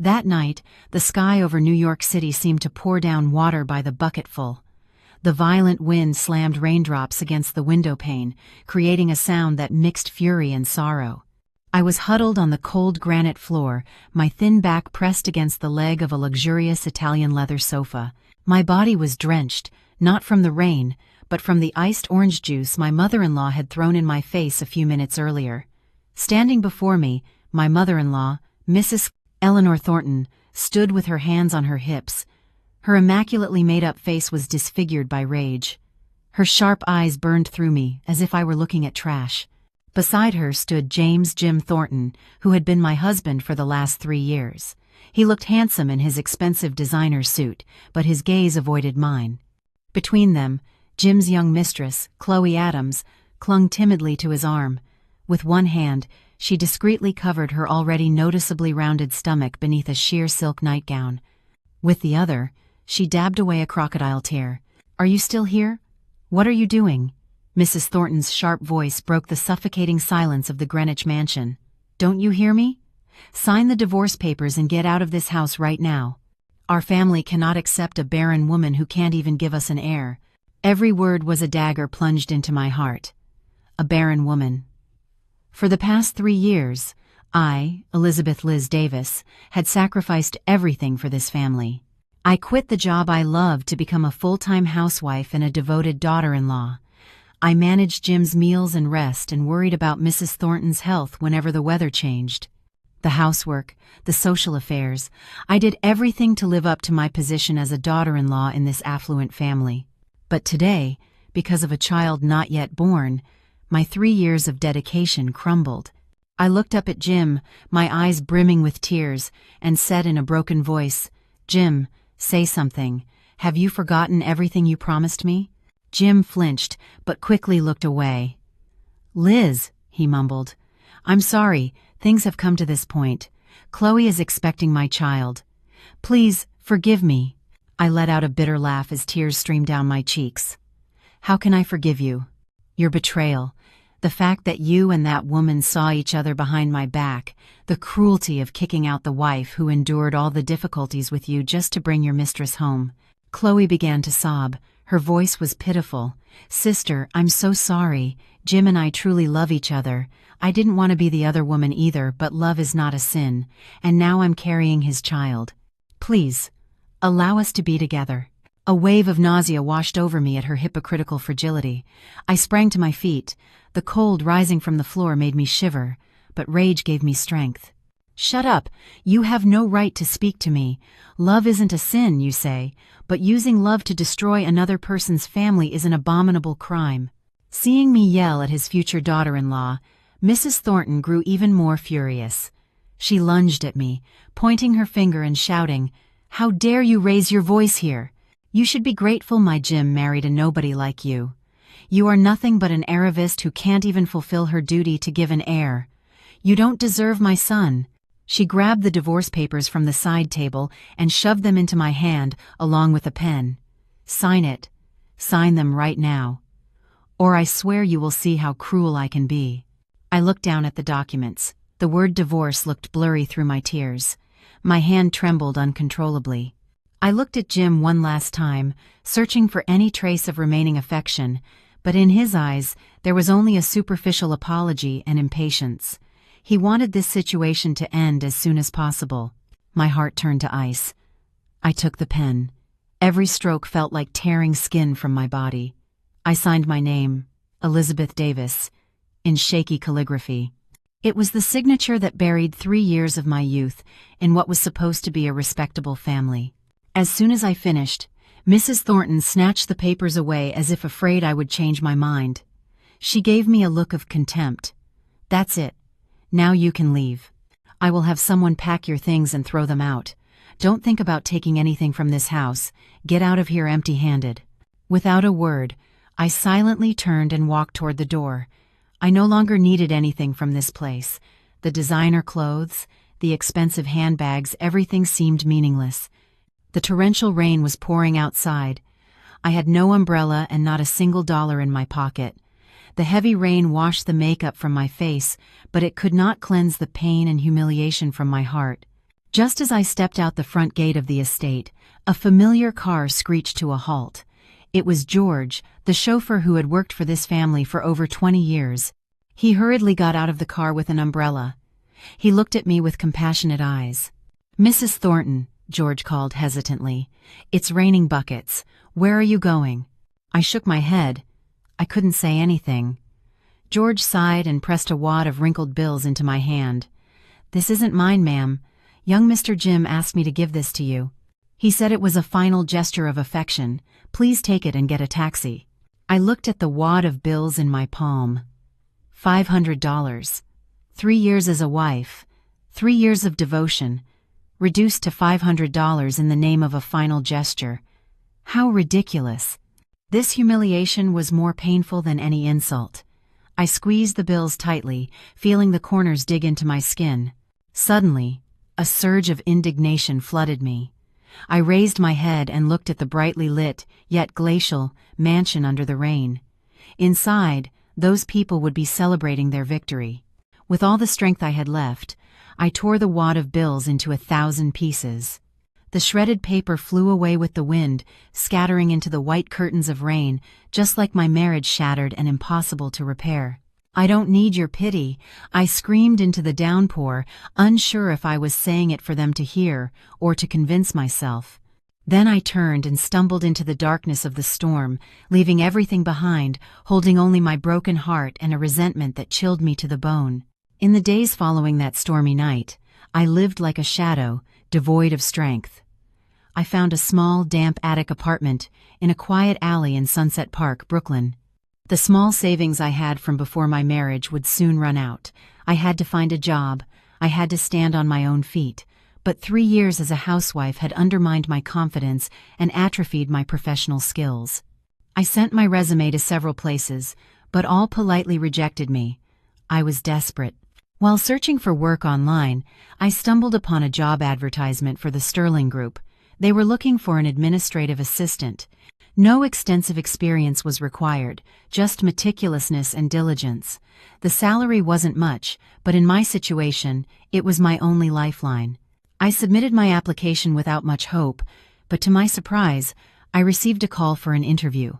That night, the sky over New York City seemed to pour down water by the bucketful. The violent wind slammed raindrops against the window pane, creating a sound that mixed fury and sorrow. I was huddled on the cold granite floor, my thin back pressed against the leg of a luxurious Italian leather sofa. My body was drenched, not from the rain, but from the iced orange juice my mother-in-law had thrown in my face a few minutes earlier. Standing before me, my mother-in-law, Mrs. Eleanor Thornton, stood with her hands on her hips. Her immaculately made-up face was disfigured by rage. Her sharp eyes burned through me, as if I were looking at trash. Beside her stood James Jim Thornton, who had been my husband for the last 3 years. He looked handsome in his expensive designer suit, but his gaze avoided mine. Between them, Jim's young mistress, Chloe Adams, clung timidly to his arm. With one hand, she discreetly covered her already noticeably rounded stomach beneath a sheer silk nightgown. With the other, she dabbed away a crocodile tear. "Are you still here? What are you doing?" Mrs. Thornton's sharp voice broke the suffocating silence of the Greenwich mansion. "Don't you hear me? Sign the divorce papers and get out of this house right now. Our family cannot accept a barren woman who can't even give us an heir." Every word was a dagger plunged into my heart. A barren woman. For the past 3 years, I, Elizabeth Liz Davis, had sacrificed everything for this family. I quit the job I loved to become a full-time housewife and a devoted daughter-in-law. I managed Jim's meals and rest and worried about Mrs. Thornton's health whenever the weather changed. The housework, the social affairs, I did everything to live up to my position as a daughter-in-law in this affluent family. But today, because of a child not yet born, my 3 years of dedication crumbled. I looked up at Jim, my eyes brimming with tears, and said in a broken voice, "Jim, say something. Have you forgotten everything you promised me?" Jim flinched, but quickly looked away. "Liz," he mumbled, "I'm sorry, things have come to this point. Chloe is expecting my child. Please, forgive me." I let out a bitter laugh as tears streamed down my cheeks. "How can I forgive you? Your betrayal, the fact that you and that woman saw each other behind my back, the cruelty of kicking out the wife who endured all the difficulties with you just to bring your mistress home." Chloe began to sob. Her voice was pitiful. "Sister, I'm so sorry. Jim and I truly love each other. I didn't want to be the other woman either, but love is not a sin, and now I'm carrying his child. Please, allow us to be together." A wave of nausea washed over me at her hypocritical fragility. I sprang to my feet. The cold rising from the floor made me shiver, but rage gave me strength. "Shut up! You have no right to speak to me. Love isn't a sin, you say, but using love to destroy another person's family is an abominable crime." Seeing me yell at his future daughter-in-law, Mrs. Thornton grew even more furious. She lunged at me, pointing her finger and shouting, "How dare you raise your voice here? You should be grateful my Jim married a nobody like you. You are nothing but an heirivist who can't even fulfill her duty to give an heir. You don't deserve my son." She grabbed the divorce papers from the side table and shoved them into my hand, along with a pen. "Sign it. Sign them right now. Or I swear you will see how cruel I can be." I looked down at the documents. The word divorce looked blurry through my tears. My hand trembled uncontrollably. I looked at Jim one last time, searching for any trace of remaining affection, but in his eyes there was only a superficial apology and impatience. He wanted this situation to end as soon as possible. My heart turned to ice. I took the pen. Every stroke felt like tearing skin from my body. I signed my name, Elizabeth Davis, in shaky calligraphy. It was the signature that buried 3 years of my youth in what was supposed to be a respectable family. As soon as I finished, Mrs. Thornton snatched the papers away as if afraid I would change my mind. She gave me a look of contempt. "That's it. Now you can leave. I will have someone pack your things and throw them out. Don't think about taking anything from this house. Get out of here empty-handed." Without a word, I silently turned and walked toward the door. I no longer needed anything from this place. The designer clothes, the expensive handbags, everything seemed meaningless. The torrential rain was pouring outside. I had no umbrella and not a single dollar in my pocket. The heavy rain washed the makeup from my face, but it could not cleanse the pain and humiliation from my heart. Just as I stepped out the front gate of the estate, a familiar car screeched to a halt. It was George, the chauffeur who had worked for this family for over 20 years. He hurriedly got out of the car with an umbrella. He looked at me with compassionate eyes. "Mrs. Thornton," George called hesitantly. "It's raining buckets. Where are you going?" I shook my head. I couldn't say anything. George sighed and pressed a wad of wrinkled bills into my hand. "This isn't mine, ma'am. Young Mr. Jim asked me to give this to you. He said it was a final gesture of affection. Please take it and get a taxi." I looked at the wad of bills in my palm. $500. 3 years as a wife. 3 years of devotion. Reduced to $500 in the name of a final gesture. How ridiculous. This humiliation was more painful than any insult. I squeezed the bills tightly, feeling the corners dig into my skin. Suddenly, a surge of indignation flooded me. I raised my head and looked at the brightly lit, yet glacial, mansion under the rain. Inside, those people would be celebrating their victory. With all the strength I had left, I tore the wad of bills into 1,000 pieces. The shredded paper flew away with the wind, scattering into the white curtains of rain, just like my marriage shattered and impossible to repair. "I don't need your pity," I screamed into the downpour, unsure if I was saying it for them to hear or to convince myself. Then I turned and stumbled into the darkness of the storm, leaving everything behind, holding only my broken heart and a resentment that chilled me to the bone. In the days following that stormy night, I lived like a shadow, devoid of strength. I found a small, damp attic apartment in a quiet alley in Sunset Park, Brooklyn. The small savings I had from before my marriage would soon run out. I had to find a job. I had to stand on my own feet. But 3 years as a housewife had undermined my confidence and atrophied my professional skills. I sent my resume to several places, but all politely rejected me. I was desperate. While searching for work online, I stumbled upon a job advertisement for the Sterling Group. They were looking for an administrative assistant. No extensive experience was required, just meticulousness and diligence. The salary wasn't much, but in my situation, it was my only lifeline. I submitted my application without much hope, but to my surprise, I received a call for an interview.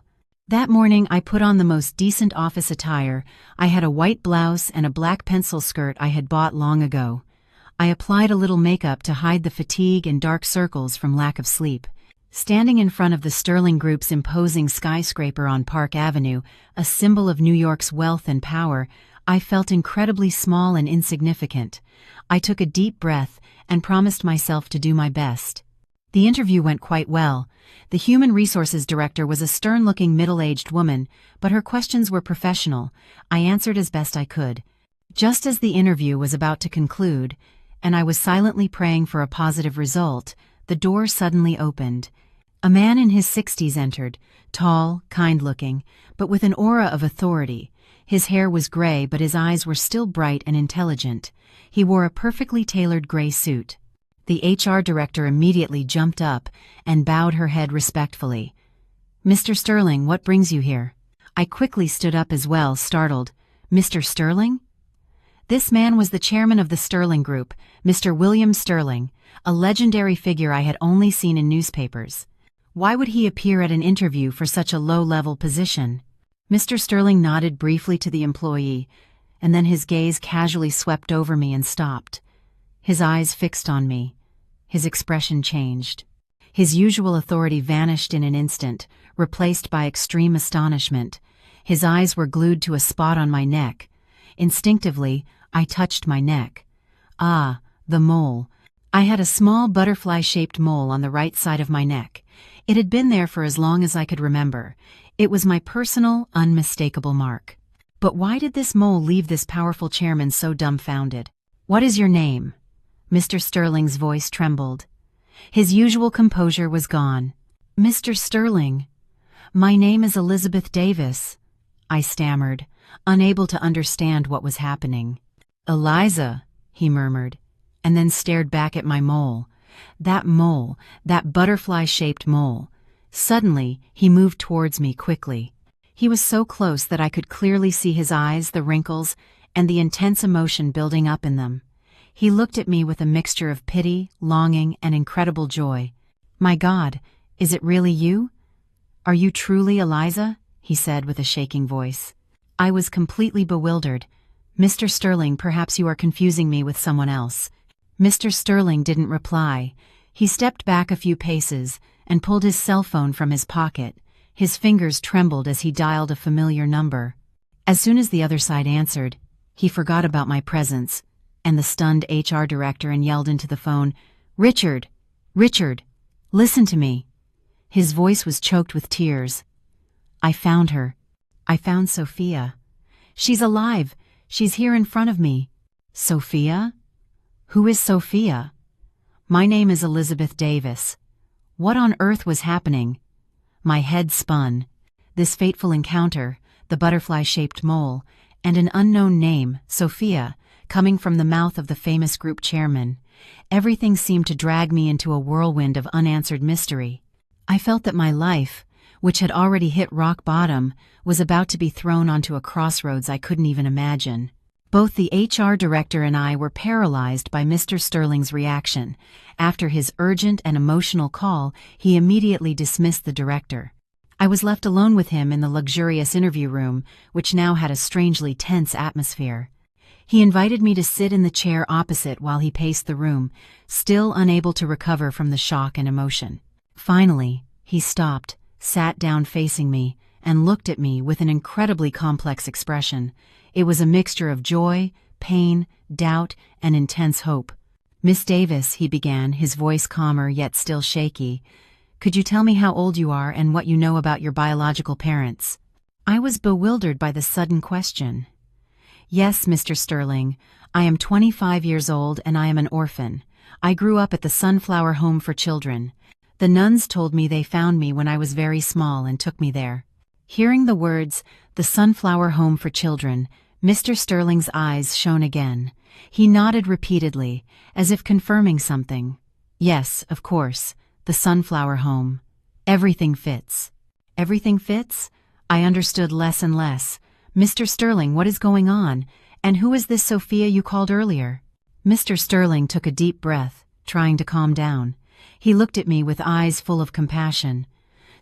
That morning, I put on the most decent office attire. I had a white blouse and a black pencil skirt I had bought long ago. I applied a little makeup to hide the fatigue and dark circles from lack of sleep. Standing in front of the Sterling Group's imposing skyscraper on Park Avenue, a symbol of New York's wealth and power, I felt incredibly small and insignificant. I took a deep breath and promised myself to do my best. The interview went quite well. The human resources director was a stern-looking middle-aged woman, but her questions were professional. I answered as best I could. Just as the interview was about to conclude, and I was silently praying for a positive result, the door suddenly opened. A man in his 60s entered, tall, kind-looking, but with an aura of authority. His hair was gray, but his eyes were still bright and intelligent. He wore a perfectly tailored gray suit. The HR director immediately jumped up and bowed her head respectfully. "Mr. Sterling, what brings you here?" I quickly stood up as well, startled. "Mr. Sterling?" This man was the chairman of the Sterling Group, Mr. William Sterling, a legendary figure I had only seen in newspapers. Why would he appear at an interview for such a low-level position? Mr. Sterling nodded briefly to the employee, and then his gaze casually swept over me and stopped. His eyes fixed on me. His expression changed. His usual authority vanished in an instant, replaced by extreme astonishment. His eyes were glued to a spot on my neck. Instinctively, I touched my neck. Ah, the mole. I had a small butterfly-shaped mole on the right side of my neck. It had been there for as long as I could remember. It was my personal, unmistakable mark. But why did this mole leave this powerful chairman so dumbfounded? "What is your name?" Mr. Sterling's voice trembled. His usual composure was gone. "Mr. Sterling, my name is Elizabeth Davis," I stammered, unable to understand what was happening. "Eliza," he murmured, and then stared back at my mole. That butterfly-shaped mole. Suddenly, he moved towards me quickly. He was so close that I could clearly see his eyes, the wrinkles, and the intense emotion building up in them. He looked at me with a mixture of pity, longing, and incredible joy. "My God, is it really you? Are you truly Eliza?" he said with a shaking voice. I was completely bewildered. "Mr. Sterling, perhaps you are confusing me with someone else." Mr. Sterling didn't reply. He stepped back a few paces and pulled his cell phone from his pocket. His fingers trembled as he dialed a familiar number. As soon as the other side answered, he forgot about my presence and the stunned HR director and yelled into the phone, "Richard! Richard! Listen to me!" His voice was choked with tears. "I found her. I found Sophia. She's alive. She's here in front of me." "Sophia? Who is Sophia?" "My name is Elizabeth Davis." What on earth was happening? My head spun. This fateful encounter, the butterfly-shaped mole, and an unknown name, Sophia, coming from the mouth of the famous group chairman. Everything seemed to drag me into a whirlwind of unanswered mystery. I felt that my life, which had already hit rock bottom, was about to be thrown onto a crossroads I couldn't even imagine. Both the HR director and I were paralyzed by Mr. Sterling's reaction. After his urgent and emotional call, he immediately dismissed the director. I was left alone with him in the luxurious interview room, which now had a strangely tense atmosphere. He invited me to sit in the chair opposite while he paced the room, still unable to recover from the shock and emotion. Finally, he stopped, sat down facing me, and looked at me with an incredibly complex expression. It was a mixture of joy, pain, doubt, and intense hope. "Miss Davis," he began, his voice calmer yet still shaky, "could you tell me how old you are and what you know about your biological parents?" I was bewildered by the sudden question. "Yes, Mr. Sterling, I am 25 years old and I am an orphan. I grew up at the Sunflower Home for Children. The nuns told me they found me when I was very small and took me there." Hearing the words, "the Sunflower Home for Children," Mr. Sterling's eyes shone again. He nodded repeatedly, as if confirming something. "Yes, of course, the Sunflower Home. Everything fits." "Everything fits?" I understood less and less. "Mr. Sterling, what is going on? And who is this Sophia you called earlier?" Mr. Sterling took a deep breath, trying to calm down. He looked at me with eyes full of compassion.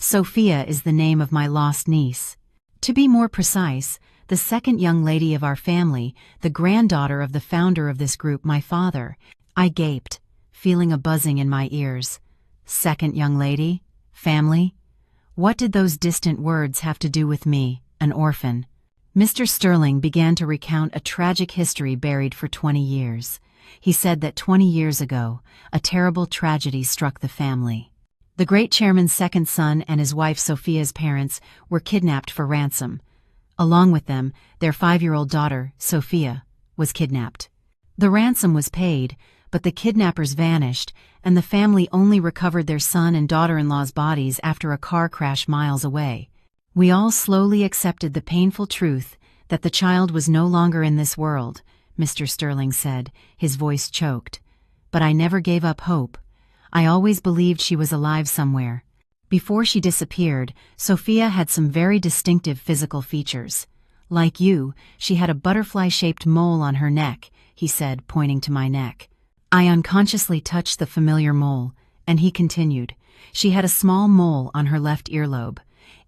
"Sophia is the name of my lost niece. To be more precise, the second young lady of our family, the granddaughter of the founder of this group, my father." I gaped, feeling a buzzing in my ears. Second young lady? Family? What did those distant words have to do with me, an orphan? Mr. Sterling began to recount a tragic history buried for 20 years. He said that 20 years ago, a terrible tragedy struck the family. The great chairman's second son and his wife Sophia's parents were kidnapped for ransom. Along with them, their 5-year-old daughter, Sophia, was kidnapped. The ransom was paid, but the kidnappers vanished, and the family only recovered their son and daughter-in-law's bodies after a car crash miles away. We all slowly accepted the painful truth that the child was no longer in this world, Mr. Sterling said, his voice choked. But I never gave up hope. I always believed she was alive somewhere. Before she disappeared, Sophia had some very distinctive physical features. "Like you, she had a butterfly-shaped mole on her neck," he said, pointing to my neck. I unconsciously touched the familiar mole, and he continued. "She had a small mole on her left earlobe.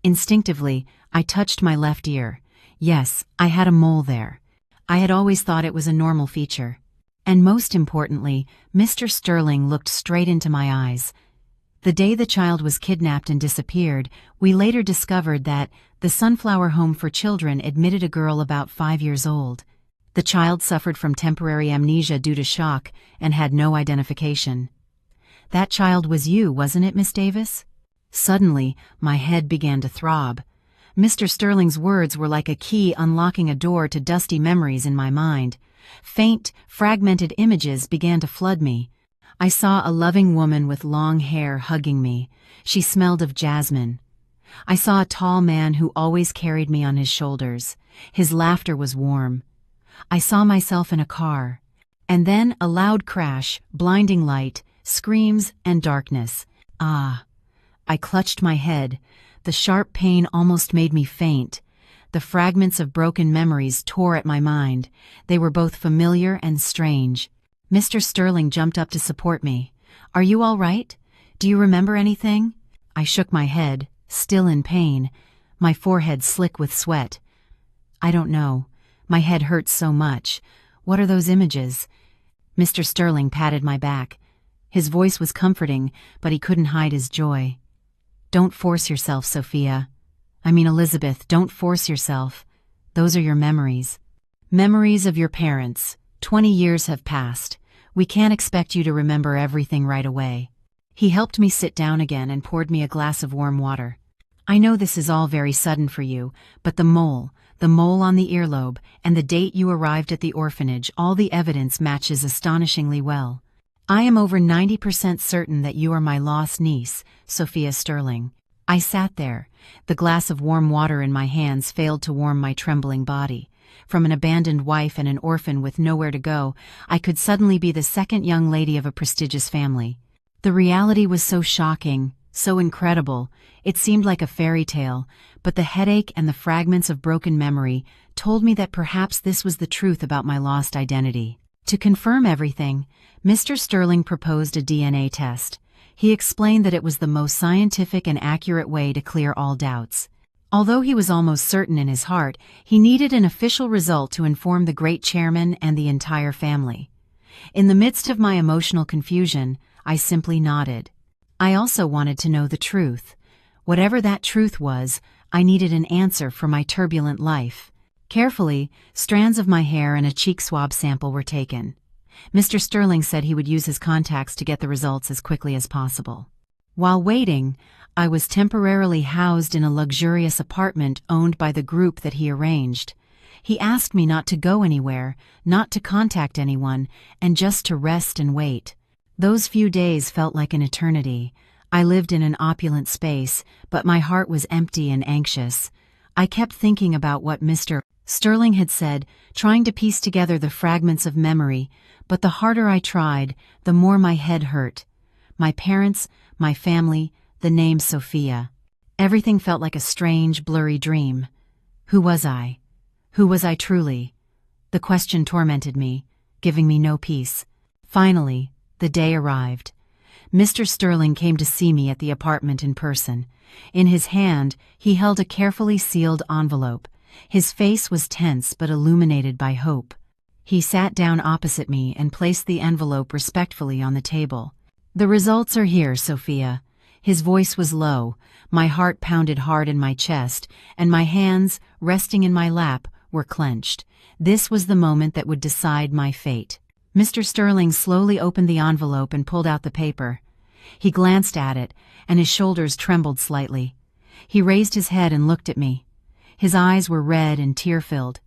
Instinctively, I touched my left ear. Yes, I had a mole there. I had always thought it was a normal feature. And most importantly, Mr. Sterling looked straight into my eyes. The day the child was kidnapped and disappeared, we later discovered that the Sunflower Home for Children admitted a girl about 5 years old. The child suffered from temporary amnesia due to shock and had no identification. That child was you, wasn't it, Miss Davis?" Suddenly, my head began to throb. Mr. Sterling's words were like a key unlocking a door to dusty memories in my mind. Faint, fragmented images began to flood me. I saw a loving woman with long hair hugging me. She smelled of jasmine. I saw a tall man who always carried me on his shoulders. His laughter was warm. I saw myself in a car. And then a loud crash, blinding light, screams, and darkness. Ah! I clutched my head. The sharp pain almost made me faint. The fragments of broken memories tore at my mind. They were both familiar and strange. Mr. Sterling jumped up to support me. "Are you all right? Do you remember anything?" I shook my head, still in pain, my forehead slick with sweat. "I don't know. My head hurts so much. What are those images?" Mr. Sterling patted my back. His voice was comforting, but he couldn't hide his joy. "Don't force yourself, Sophia. I mean, Elizabeth, don't force yourself. Those are your memories. Memories of your parents. 20 years have passed. We can't expect you to remember everything right away." He helped me sit down again and poured me a glass of warm water. "I know this is all very sudden for you, but the mole on the earlobe, and the date you arrived at the orphanage, all the evidence matches astonishingly well. I am over 90% certain that you are my lost niece, Sophia Sterling." I sat there. The glass of warm water in my hands failed to warm my trembling body. From an abandoned wife and an orphan with nowhere to go, I could suddenly be the second young lady of a prestigious family. The reality was so shocking, so incredible, it seemed like a fairy tale, but the headache and the fragments of broken memory told me that perhaps this was the truth about my lost identity. To confirm everything, Mr. Sterling proposed a DNA test. He explained that it was the most scientific and accurate way to clear all doubts. Although he was almost certain in his heart, he needed an official result to inform the great chairman and the entire family. In the midst of my emotional confusion, I simply nodded. I also wanted to know the truth. Whatever that truth was, I needed an answer for my turbulent life. Carefully, strands of my hair and a cheek swab sample were taken. Mr. Sterling said he would use his contacts to get the results as quickly as possible. While waiting, I was temporarily housed in a luxurious apartment owned by the group that he arranged. He asked me not to go anywhere, not to contact anyone, and just to rest and wait. Those few days felt like an eternity. I lived in an opulent space, but my heart was empty and anxious. I kept thinking about what Mr. Sterling had said, trying to piece together the fragments of memory, but the harder I tried, the more my head hurt. My parents, my family, the name Sophia. Everything felt like a strange, blurry dream. Who was I? Who was I truly? The question tormented me, giving me no peace. Finally, the day arrived. Mr. Sterling came to see me at the apartment in person. In his hand, he held a carefully sealed envelope. His face was tense but illuminated by hope. He sat down opposite me and placed the envelope respectfully on the table. "The results are here, Sophia." His voice was low, my heart pounded hard in my chest, and my hands, resting in my lap, were clenched. This was the moment that would decide my fate. Mr. Sterling slowly opened the envelope and pulled out the paper. He glanced at it, and his shoulders trembled slightly. He raised his head and looked at me. His eyes were red and tear-filled.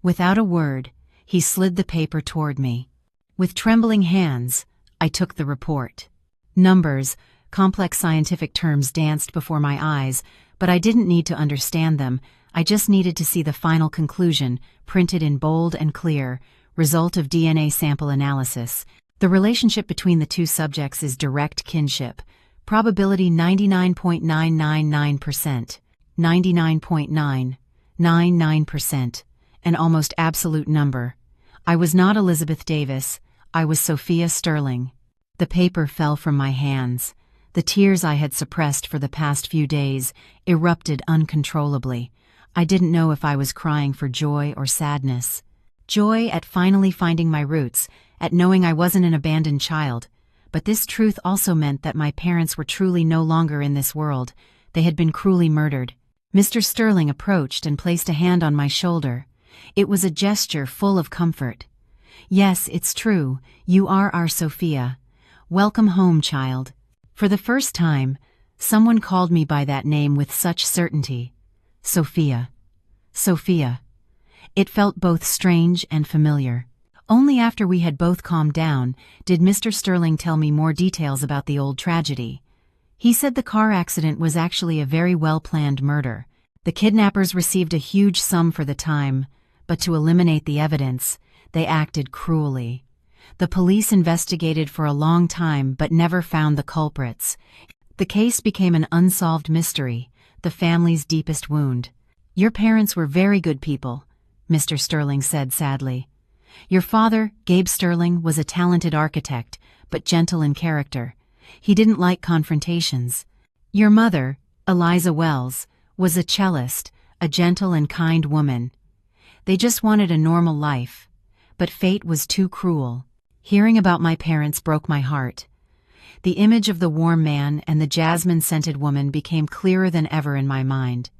Without a word, he slid the paper toward me. With trembling hands, I took the report. Numbers, complex scientific terms danced before my eyes, but I didn't need to understand them. I just needed to see the final conclusion, printed in bold and clear. Result of DNA sample analysis. The relationship between the two subjects is direct kinship. Probability 99.999%. 99.999%. An almost absolute number. I was not Elizabeth Davis. I was Sophia Sterling. The paper fell from my hands. The tears I had suppressed for the past few days erupted uncontrollably. I didn't know if I was crying for joy or sadness. Joy at finally finding my roots, at knowing I wasn't an abandoned child. But this truth also meant that my parents were truly no longer in this world. They had been cruelly murdered. Mr. Sterling approached and placed a hand on my shoulder. It was a gesture full of comfort. "Yes, it's true. You are our Sophia. Welcome home, child." For the first time, someone called me by that name with such certainty. Sophia. Sophia. It felt both strange and familiar. Only after we had both calmed down did Mr. Sterling tell me more details about the old tragedy. He said the car accident was actually a very well-planned murder. The kidnappers received a huge sum for the time, but to eliminate the evidence, they acted cruelly. The police investigated for a long time but never found the culprits. The case became an unsolved mystery, the family's deepest wound. "Your parents were very good people," Mr. Sterling said sadly. Your father, Gabe Sterling, was a talented architect, but gentle in character. He didn't like confrontations. Your mother, Eliza Wells, was a cellist, a gentle and kind woman. They just wanted a normal life. But fate was too cruel. Hearing about my parents broke my heart. The image of the warm man and the jasmine-scented woman became clearer than ever in my mind.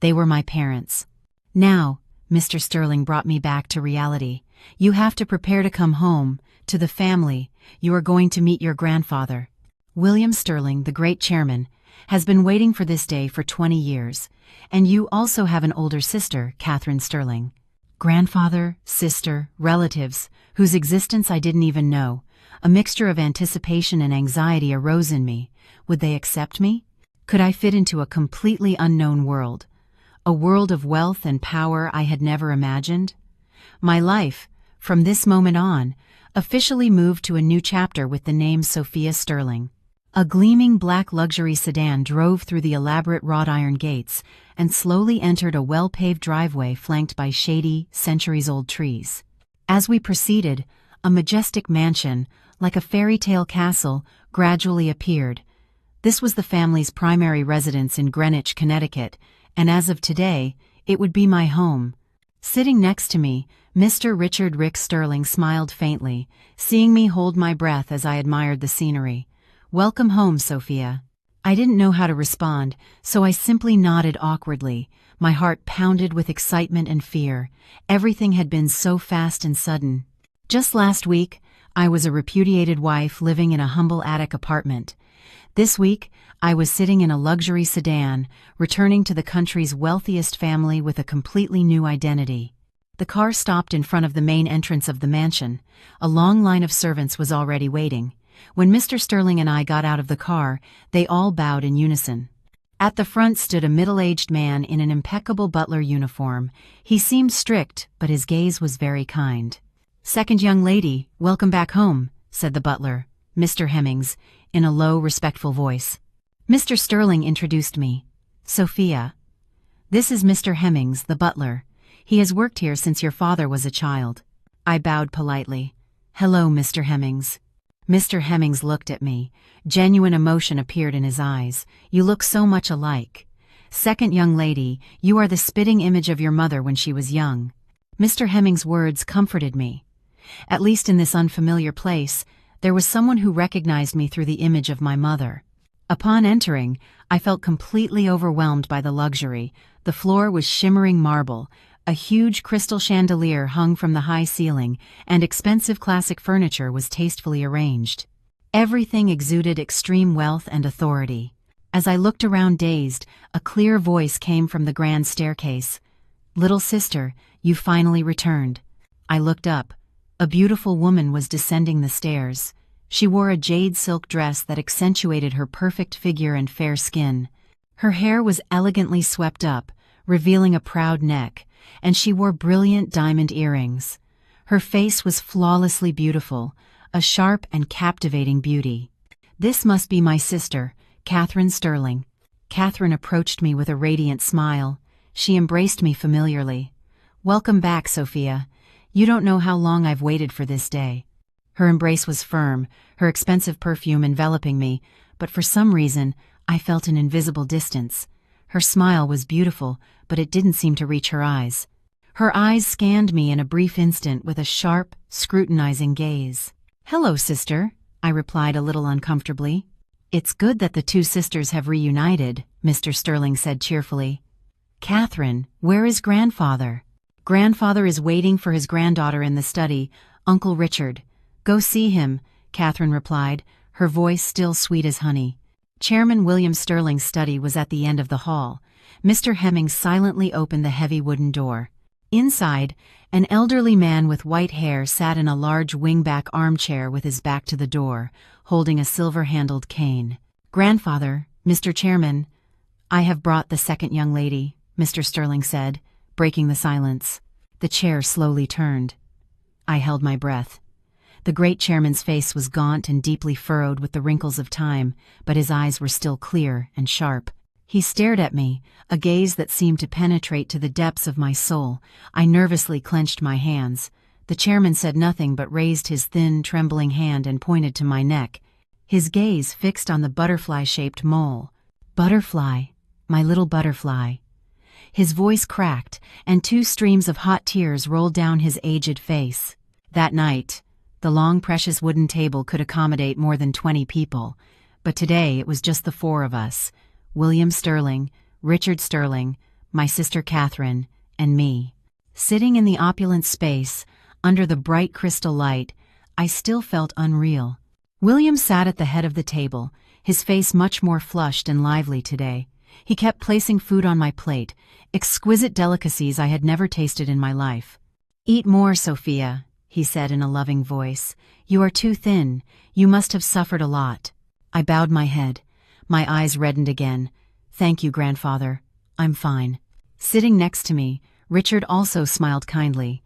They were my parents. Now, Mr. Sterling brought me back to reality. You have to prepare to come home, to the family. You are going to meet your grandfather. William Sterling, the great chairman, has been waiting for this day for 20 years, and you also have an older sister, Catherine Sterling. Grandfather, sister, relatives, whose existence I didn't even know. A mixture of anticipation and anxiety arose in me. Would they accept me? Could I fit into a completely unknown world? A world of wealth and power I had never imagined? My life, from this moment on, officially moved to a new chapter with the name Sophia Sterling. A gleaming black luxury sedan drove through the elaborate wrought iron gates and slowly entered a well-paved driveway flanked by shady, centuries-old trees. As we proceeded, a majestic mansion, like a fairy tale castle, gradually appeared. This was the family's primary residence in Greenwich, Connecticut, and as of today, it would be my home. Sitting next to me, Mr. Richard Rick Sterling smiled faintly, seeing me hold my breath as I admired the scenery. "Welcome home, Sophia." I didn't know how to respond, so I simply nodded awkwardly. My heart pounded with excitement and fear. Everything had been so fast and sudden. Just last week, I was a repudiated wife living in a humble attic apartment. This week, I was sitting in a luxury sedan, returning to the country's wealthiest family with a completely new identity. The car stopped in front of the main entrance of the mansion. A long line of servants was already waiting. When Mr. Sterling and I got out of the car, they all bowed in unison. At the front stood a middle-aged man in an impeccable butler uniform. He seemed strict, but his gaze was very kind. "Second young lady, welcome back home," said the butler, Mr. Hemmings, in a low, respectful voice. Mr. Sterling introduced me. "Sophia. This is Mr. Hemmings, the butler. He has worked here since your father was a child." I bowed politely. "Hello, Mr. Hemmings." Mr. Hemmings looked at me. Genuine emotion appeared in his eyes. "You look so much alike. Second young lady, you are the spitting image of your mother when she was young." Mr. Hemmings' words comforted me. At least in this unfamiliar place, there was someone who recognized me through the image of my mother. Upon entering, I felt completely overwhelmed by the luxury. The floor was shimmering marble. A huge crystal chandelier hung from the high ceiling, and expensive classic furniture was tastefully arranged. Everything exuded extreme wealth and authority. As I looked around dazed, a clear voice came from the grand staircase. "Little sister, you finally returned." I looked up. A beautiful woman was descending the stairs. She wore a jade silk dress that accentuated her perfect figure and fair skin. Her hair was elegantly swept up, revealing a proud neck, and she wore brilliant diamond earrings. Her face was flawlessly beautiful, a sharp and captivating beauty. "This must be my sister, Catherine Sterling." Catherine approached me with a radiant smile. She embraced me familiarly. "Welcome back, Sophia. You don't know how long I've waited for this day." Her embrace was firm, her expensive perfume enveloping me, but for some reason, I felt an invisible distance. Her smile was beautiful, but it didn't seem to reach her eyes. Her eyes scanned me in a brief instant with a sharp, scrutinizing gaze. "Hello, sister," I replied a little uncomfortably. "It's good that the two sisters have reunited," Mr. Sterling said cheerfully. "Catherine, where is grandfather?" "Grandfather is waiting for his granddaughter in the study, Uncle Richard." "Go see him," Catherine replied, her voice still sweet as honey. Chairman William Sterling's study was at the end of the hall. Mr. Hemmings silently opened the heavy wooden door. Inside, an elderly man with white hair sat in a large wingback armchair with his back to the door, holding a silver-handled cane. "Grandfather, Mr. Chairman, I have brought the second young lady," Mr. Sterling said, breaking the silence. The chair slowly turned. I held my breath. The great chairman's face was gaunt and deeply furrowed with the wrinkles of time, but his eyes were still clear and sharp. He stared at me, a gaze that seemed to penetrate to the depths of my soul. I nervously clenched my hands. The chairman said nothing but raised his thin, trembling hand and pointed to my neck, his gaze fixed on the butterfly-shaped mole. "Butterfly, my little butterfly." His voice cracked, and 2 streams of hot tears rolled down his aged face. That night, the long, precious wooden table could accommodate more than 20 people, but today it was just the 4 of us: William Sterling, Richard Sterling, my sister Catherine, and me. Sitting in the opulent space, under the bright crystal light, I still felt unreal. William sat at the head of the table, his face much more flushed and lively today. He kept placing food on my plate, exquisite delicacies I had never tasted in my life. "Eat more, Sophia," he said in a loving voice. "You are too thin. You must have suffered a lot." I bowed my head. My eyes reddened again. "Thank you, grandfather. I'm fine." Sitting next to me, Richard also smiled kindly.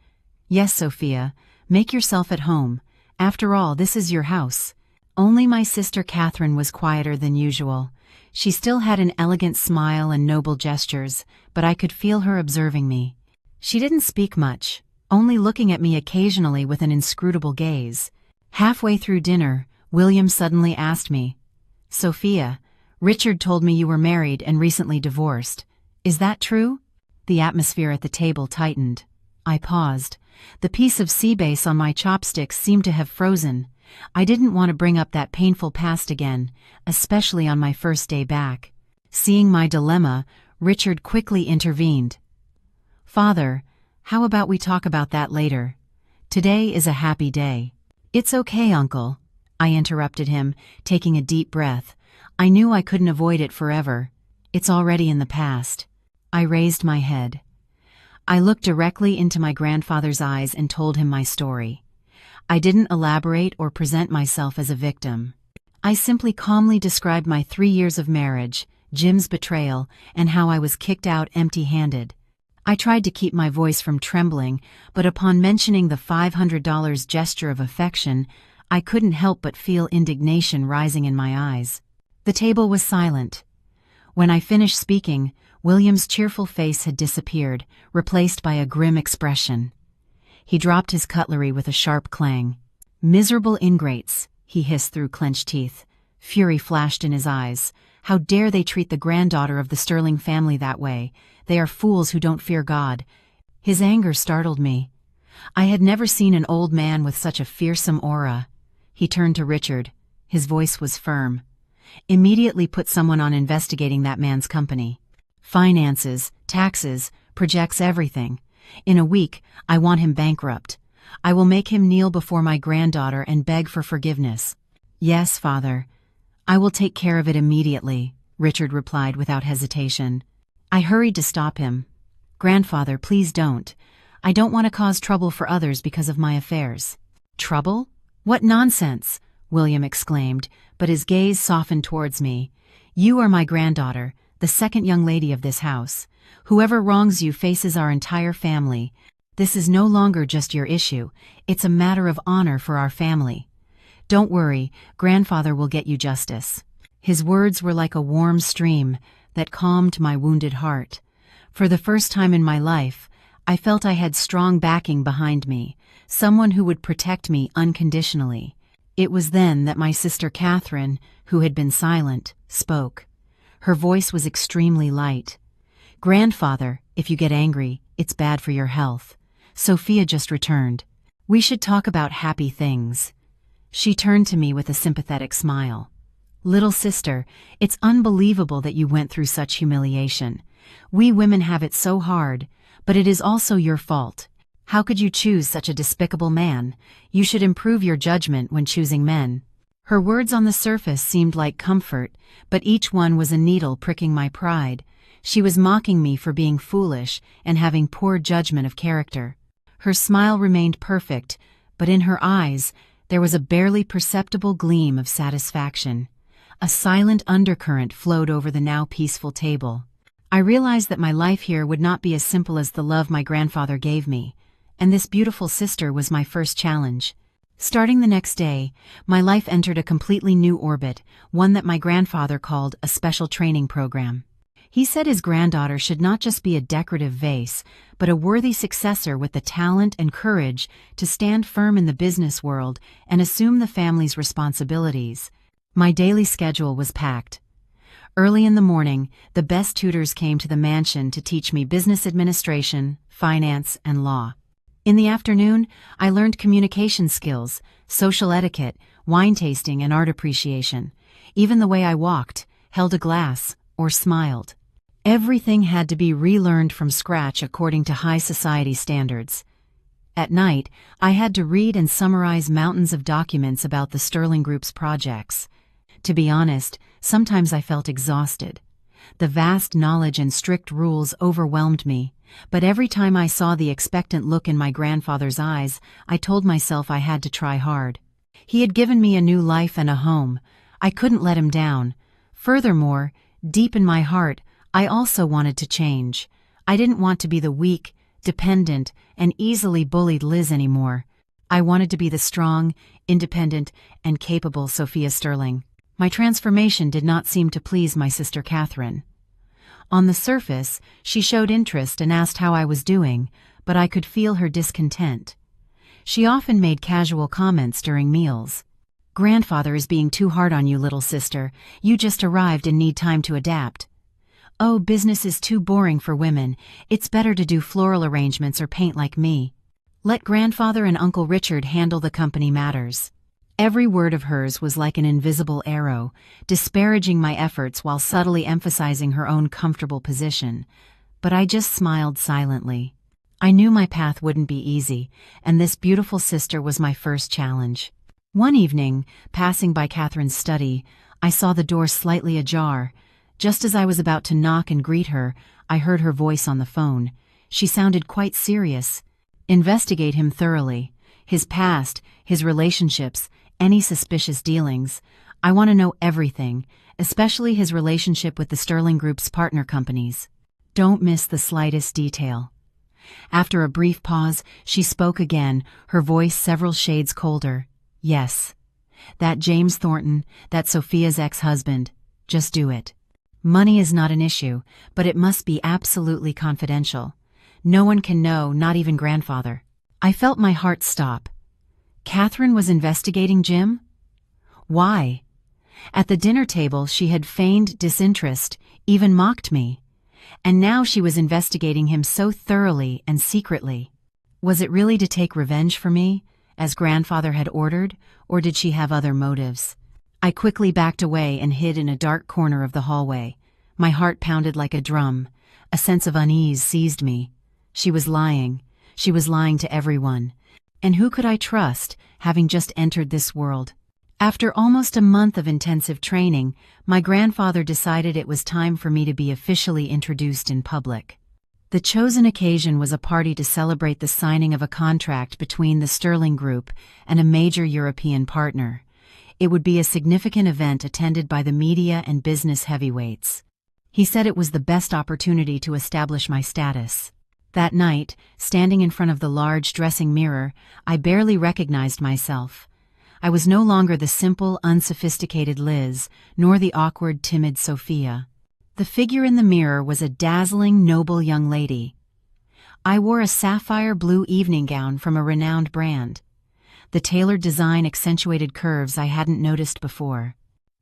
"Yes, Sophia, make yourself at home. After all, this is your house." Only my sister Catherine was quieter than usual. She still had an elegant smile and noble gestures, but I could feel her observing me. She didn't speak much, only looking at me occasionally with an inscrutable gaze. Halfway through dinner, William suddenly asked me, "Sophia, Richard told me you were married and recently divorced. Is that true?" The atmosphere at the table tightened. I paused. The piece of sea bass on my chopsticks seemed to have frozen. I didn't want to bring up that painful past again, especially on my first day back. Seeing my dilemma, Richard quickly intervened. "Father, how about we talk about that later? Today is a happy day." "It's okay, Uncle," I interrupted him, taking a deep breath. I knew I couldn't avoid it forever. It's already in the past. I raised my head. I looked directly into my grandfather's eyes and told him my story. I didn't elaborate or present myself as a victim. I simply calmly described my 3 years of marriage, Jim's betrayal, and how I was kicked out empty-handed. I tried to keep my voice from trembling, but upon mentioning the $500 gesture of affection, I couldn't help but feel indignation rising in my eyes. The table was silent. When I finished speaking, William's cheerful face had disappeared, replaced by a grim expression. He dropped his cutlery with a sharp clang. "Miserable ingrates," he hissed through clenched teeth. Fury flashed in his eyes. "How dare they treat the granddaughter of the Sterling family that way? They are fools who don't fear God." His anger startled me. I had never seen an old man with such a fearsome aura. He turned to Richard. His voice was firm. "Immediately put someone on investigating that man's company. Finances, taxes, projects everything. In a week, I want him bankrupt. I will make him kneel before my granddaughter and beg for forgiveness." "Yes, Father. I will take care of it immediately," Richard replied without hesitation. I hurried to stop him. "Grandfather, please don't. I don't want to cause trouble for others because of my affairs." "Trouble? What nonsense!" William exclaimed, but his gaze softened towards me. "You are my granddaughter, the second young lady of this house. Whoever wrongs you faces our entire family. This is no longer just your issue, it's a matter of honor for our family. Don't worry, grandfather will get you justice." His words were like a warm stream that calmed my wounded heart. For the first time in my life, I felt I had strong backing behind me, someone who would protect me unconditionally. It was then that my sister Catherine, who had been silent, spoke. Her voice was extremely light. "Grandfather, if you get angry, it's bad for your health. Sophia just returned. We should talk about happy things." She turned to me with a sympathetic smile. "Little sister, it's unbelievable that you went through such humiliation. We women have it so hard, but it is also your fault. How could you choose such a despicable man? You should improve your judgment when choosing men." Her words on the surface seemed like comfort, but each one was a needle pricking my pride. She was mocking me for being foolish and having poor judgment of character. Her smile remained perfect, but in her eyes there was a barely perceptible gleam of satisfaction. A silent undercurrent flowed over the now peaceful table. I realized that my life here would not be as simple as the love my grandfather gave me, and this beautiful sister was my first challenge. Starting the next day, my life entered a completely new orbit, one that my grandfather called a special training program. He said his granddaughter should not just be a decorative vase, but a worthy successor with the talent and courage to stand firm in the business world and assume the family's responsibilities. My daily schedule was packed. Early in the morning, the best tutors came to the mansion to teach me business administration, finance, and law. In the afternoon, I learned communication skills, social etiquette, wine tasting, and art appreciation. Even the way I walked, held a glass, or smiled. Everything had to be relearned from scratch according to high society standards. At night, I had to read and summarize mountains of documents about the Sterling Group's projects. To be honest, sometimes I felt exhausted. The vast knowledge and strict rules overwhelmed me, but every time I saw the expectant look in my grandfather's eyes, I told myself I had to try hard. He had given me a new life and a home. I couldn't let him down. Furthermore, deep in my heart, I also wanted to change. I didn't want to be the weak, dependent, and easily bullied Liz anymore. I wanted to be the strong, independent, and capable Sophia Sterling. My transformation did not seem to please my sister Catherine. On the surface, she showed interest and asked how I was doing, but I could feel her discontent. She often made casual comments during meals. "Grandfather is being too hard on you, little sister. You just arrived and need time to adapt. Oh, business is too boring for women. It's better to do floral arrangements or paint like me. Let grandfather and Uncle Richard handle the company matters." Every word of hers was like an invisible arrow, disparaging my efforts while subtly emphasizing her own comfortable position. But I just smiled silently. I knew my path wouldn't be easy, and this beautiful sister was my first challenge. One evening, passing by Catherine's study, I saw the door slightly ajar. Just as I was about to knock and greet her, I heard her voice on the phone. She sounded quite serious. "Investigate him thoroughly. His past, his relationships, any suspicious dealings. I want to know everything, especially his relationship with the Sterling Group's partner companies. Don't miss the slightest detail." After a brief pause, she spoke again, her voice several shades colder. "Yes. That James Thornton, that Sophia's ex-husband. Just do it. Money is not an issue, but it must be absolutely confidential. No one can know, not even grandfather." I felt my heart stop. Catherine was investigating Jim? Why? At the dinner table she had feigned disinterest, even mocked me. And now she was investigating him so thoroughly and secretly. Was it really to take revenge for me, as grandfather had ordered, or did she have other motives? I quickly backed away and hid in a dark corner of the hallway. My heart pounded like a drum. A sense of unease seized me. She was lying. She was lying to everyone. And who could I trust, having just entered this world? After almost a month of intensive training, my grandfather decided it was time for me to be officially introduced in public. The chosen occasion was a party to celebrate the signing of a contract between the Sterling Group and a major European partner. It would be a significant event attended by the media and business heavyweights. He said it was the best opportunity to establish my status. That night, standing in front of the large dressing mirror, I barely recognized myself. I was no longer the simple, unsophisticated Liz, nor the awkward, timid Sophia. The figure in the mirror was a dazzling, noble young lady. I wore a sapphire blue evening gown from a renowned brand. The tailored design accentuated curves I hadn't noticed before.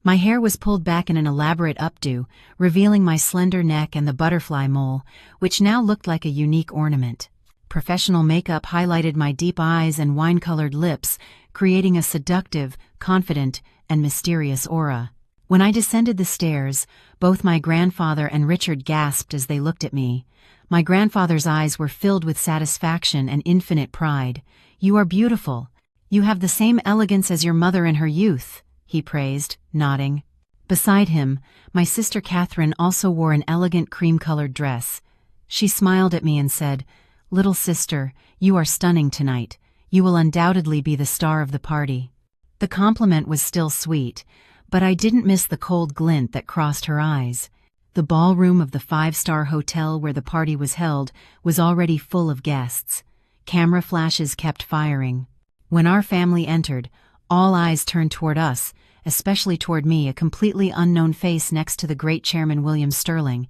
My hair was pulled back in an elaborate updo, revealing my slender neck and the butterfly mole, which now looked like a unique ornament. Professional makeup highlighted my deep eyes and wine-colored lips, creating a seductive, confident, and mysterious aura. When I descended the stairs, both my grandfather and Richard gasped as they looked at me. My grandfather's eyes were filled with satisfaction and infinite pride. "You are beautiful. You have the same elegance as your mother in her youth," he praised, nodding. Beside him, my sister Catherine also wore an elegant cream-colored dress. She smiled at me and said, "Little sister, you are stunning tonight. You will undoubtedly be the star of the party." The compliment was still sweet, but I didn't miss the cold glint that crossed her eyes. The ballroom of the five-star hotel where the party was held was already full of guests. Camera flashes kept firing. When our family entered, all eyes turned toward us, especially toward me, a completely unknown face next to the great Chairman William Sterling.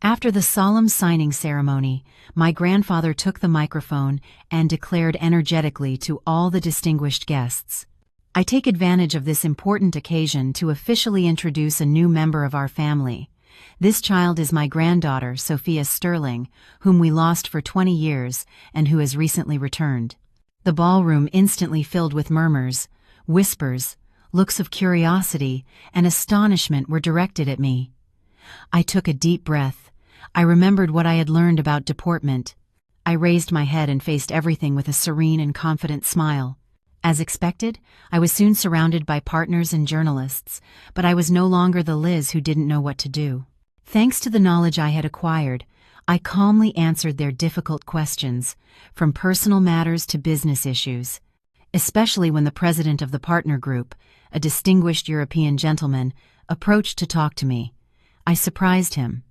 After the solemn signing ceremony, my grandfather took the microphone and declared energetically to all the distinguished guests, "I take advantage of this important occasion to officially introduce a new member of our family. This child is my granddaughter, Sophia Sterling, whom we lost for 20 years and who has recently returned." The ballroom instantly filled with murmurs, whispers, looks of curiosity, and astonishment were directed at me. I took a deep breath. I remembered what I had learned about deportment. I raised my head and faced everything with a serene and confident smile. As expected, I was soon surrounded by partners and journalists, but I was no longer the Liz who didn't know what to do. Thanks to the knowledge I had acquired, I calmly answered their difficult questions, from personal matters to business issues. Especially when the president of the partner group, a distinguished European gentleman, approached to talk to me. I surprised him.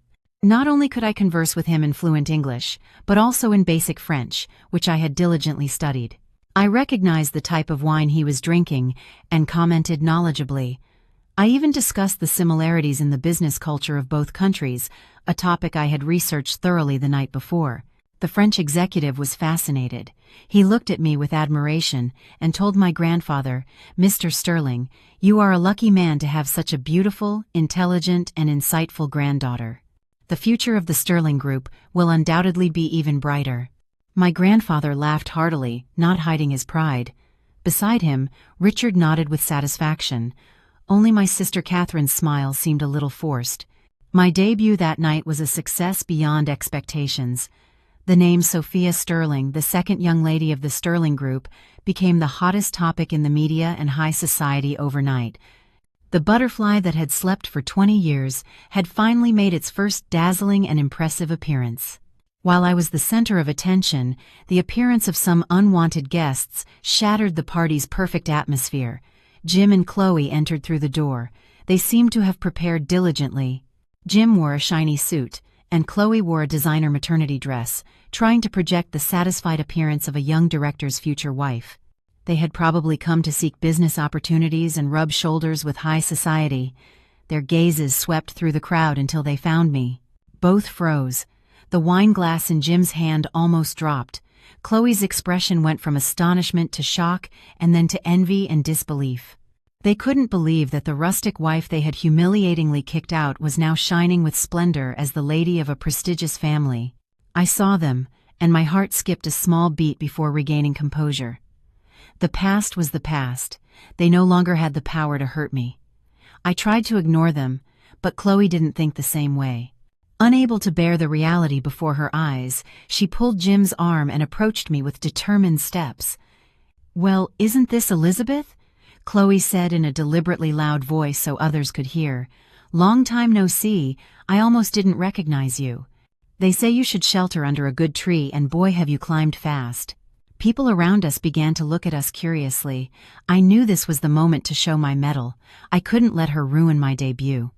Not only could I converse with him in fluent English, but also in basic French, which I had diligently studied. I recognized the type of wine he was drinking and commented knowledgeably. I even discussed the similarities in the business culture of both countries, a topic I had researched thoroughly the night before. The French executive was fascinated. He looked at me with admiration and told my grandfather, "Mr. Sterling, you are a lucky man to have such a beautiful, intelligent, and insightful granddaughter. The future of the Sterling Group will undoubtedly be even brighter." My grandfather laughed heartily, not hiding his pride. Beside him, Richard nodded with satisfaction. Only my sister Catherine's smile seemed a little forced. My debut that night was a success beyond expectations. The name Sophia Sterling, the second young lady of the Sterling Group, became the hottest topic in the media and high society overnight. The butterfly that had slept for 20 years had finally made its first dazzling and impressive appearance. While I was the center of attention, the appearance of some unwanted guests shattered the party's perfect atmosphere. Jim and Chloe entered through the door. They seemed to have prepared diligently. Jim wore a shiny suit, and Chloe wore a designer maternity dress, trying to project the satisfied appearance of a young director's future wife. They had probably come to seek business opportunities and rub shoulders with high society. Their gazes swept through the crowd until they found me. Both froze. The wine glass in Jim's hand almost dropped. Chloe's expression went from astonishment to shock and then to envy and disbelief. They couldn't believe that the rustic wife they had humiliatingly kicked out was now shining with splendor as the lady of a prestigious family. I saw them, and my heart skipped a small beat before regaining composure. The past was the past. They no longer had the power to hurt me. I tried to ignore them, but Chloe didn't think the same way. Unable to bear the reality before her eyes, she pulled Jim's arm and approached me with determined steps. "Well, isn't this Elizabeth?" Chloe said in a deliberately loud voice so others could hear. "Long time no see, I almost didn't recognize you. They say you should shelter under a good tree, and boy have you climbed fast." People around us began to look at us curiously. I knew this was the moment to show my mettle. I couldn't let her ruin my debut.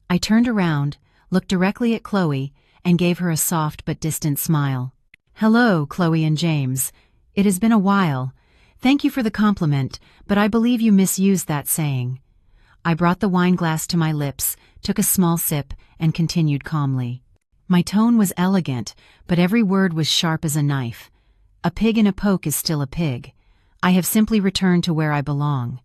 I turned around, looked directly at Chloe, and gave her a soft but distant smile. "Hello, Chloe and James. It has been a while. Thank you for the compliment, but I believe you misused that saying." I brought the wine glass to my lips, took a small sip, and continued calmly. My tone was elegant, but every word was sharp as a knife. A pig in a poke is still a pig. I have simply returned to where I belong.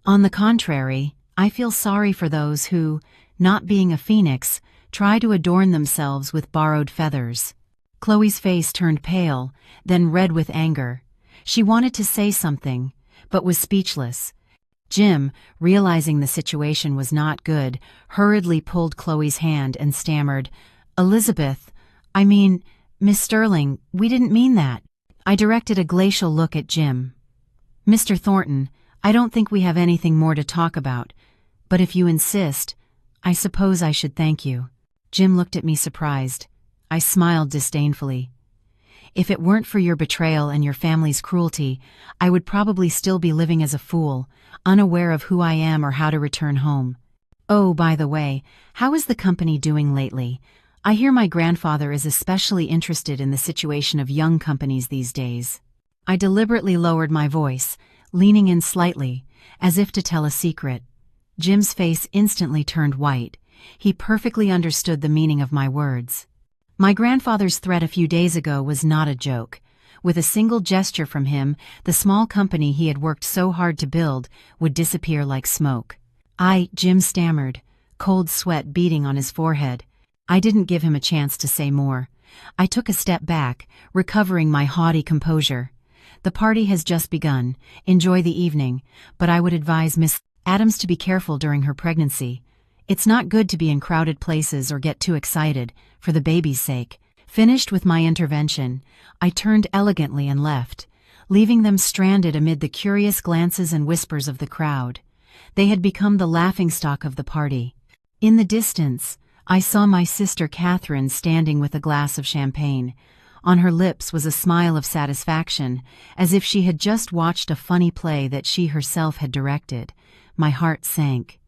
On the contrary, I feel sorry for those who, not being a phoenix, try to adorn themselves with borrowed feathers. Chloe's face turned pale, then red with anger. She wanted to say something, but was speechless. Jim, realizing the situation was not good, hurriedly pulled Chloe's hand and stammered, "Elizabeth, I mean, Miss Sterling, we didn't mean that." I directed a glacial look at Jim. "Mr. Thornton, I don't think we have anything more to talk about, but if you insist, I suppose I should thank you." Jim looked at me surprised. I smiled disdainfully. "If it weren't for your betrayal and your family's cruelty, I would probably still be living as a fool, unaware of who I am or how to return home. Oh, by the way, how is the company doing lately? I hear my grandfather is especially interested in the situation of young companies these days." I deliberately lowered my voice, leaning in slightly, as if to tell a secret. Jim's face instantly turned white. He perfectly understood the meaning of my words. My grandfather's threat a few days ago was not a joke. With a single gesture from him, the small company he had worked so hard to build would disappear like smoke. Jim stammered, cold sweat beading on his forehead. I didn't give him a chance to say more. I took a step back, recovering my haughty composure. The party has just begun. Enjoy the evening, but I would advise Miss Adams to be careful during her pregnancy. It's not good to be in crowded places or get too excited, for the baby's sake. Finished with my intervention, I turned elegantly and left, leaving them stranded amid the curious glances and whispers of the crowd. They had become the laughingstock of the party. In the distance, I saw my sister Catherine standing with a glass of champagne. On her lips was a smile of satisfaction, as if she had just watched a funny play that she herself had directed. My heart sank.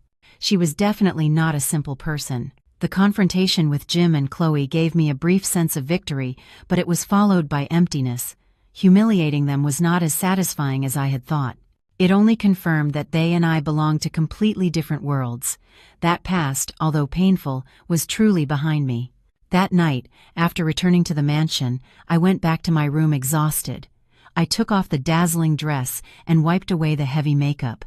She was definitely not a simple person. The confrontation with Jim and Chloe gave me a brief sense of victory, but it was followed by emptiness. Humiliating them was not as satisfying as I had thought. It only confirmed that they and I belonged to completely different worlds. That past, although painful, was truly behind me. That night, after returning to the mansion, I went back to my room exhausted. I took off the dazzling dress and wiped away the heavy makeup.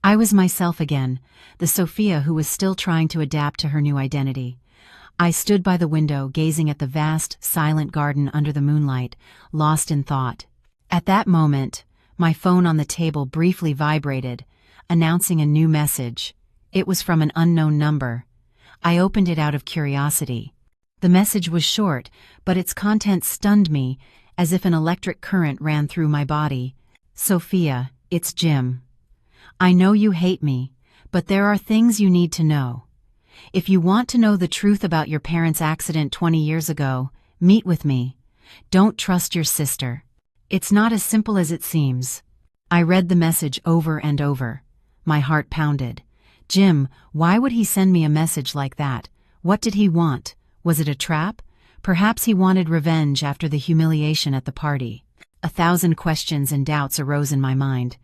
I was myself again, the Sophia who was still trying to adapt to her new identity. I stood by the window, gazing at the vast, silent garden under the moonlight, lost in thought. At that moment, my phone on the table briefly vibrated, announcing a new message. It was from an unknown number. I opened it out of curiosity. The message was short, but its content stunned me, as if an electric current ran through my body. Sophia, it's Jim. I know you hate me, but there are things you need to know. If you want to know the truth about your parents' accident 20 years ago, meet with me. Don't trust your sister. It's not as simple as it seems. I read the message over and over. My heart pounded. Jim, why would he send me a message like that? What did he want? Was it a trap? Perhaps he wanted revenge after the humiliation at the party. 1,000 questions and doubts arose in my mind.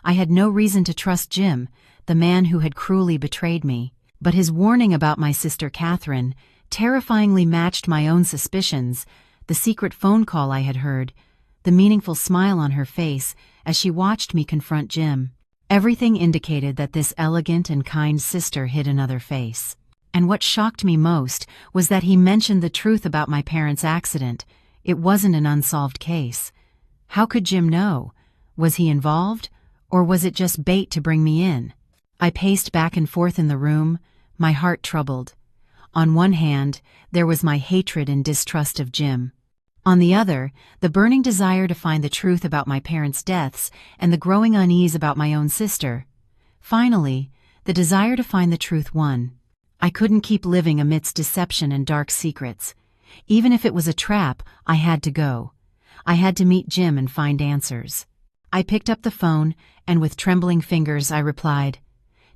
I had no reason to trust Jim, the man who had cruelly betrayed me, but his warning about my sister Catherine terrifyingly matched my own suspicions. The secret phone call I had heard, the meaningful smile on her face as she watched me confront Jim. Everything indicated that this elegant and kind sister hid another face. And what shocked me most was that he mentioned the truth about my parents' accident. It wasn't an unsolved case. How could Jim know? Was he involved? Or was it just bait to bring me in? I paced back and forth in the room, my heart troubled. On one hand, there was my hatred and distrust of Jim. On the other, the burning desire to find the truth about my parents' deaths and the growing unease about my own sister. Finally, the desire to find the truth won. I couldn't keep living amidst deception and dark secrets. Even if it was a trap, I had to go. I had to meet Jim and find answers. I picked up the phone, and with trembling fingers I replied,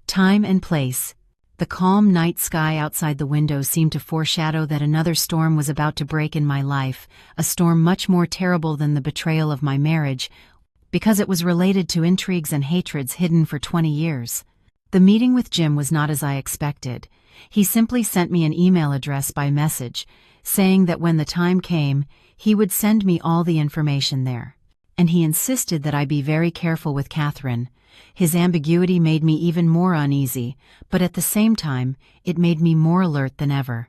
"Time and place." The calm night sky outside the window seemed to foreshadow that another storm was about to break in my life, a storm much more terrible than the betrayal of my marriage, because it was related to intrigues and hatreds hidden for 20 years. The meeting with Jim was not as I expected. He simply sent me an email address by message, saying that when the time came, he would send me all the information there. And he insisted that I be very careful with Catherine. His ambiguity made me even more uneasy, but at the same time, it made me more alert than ever.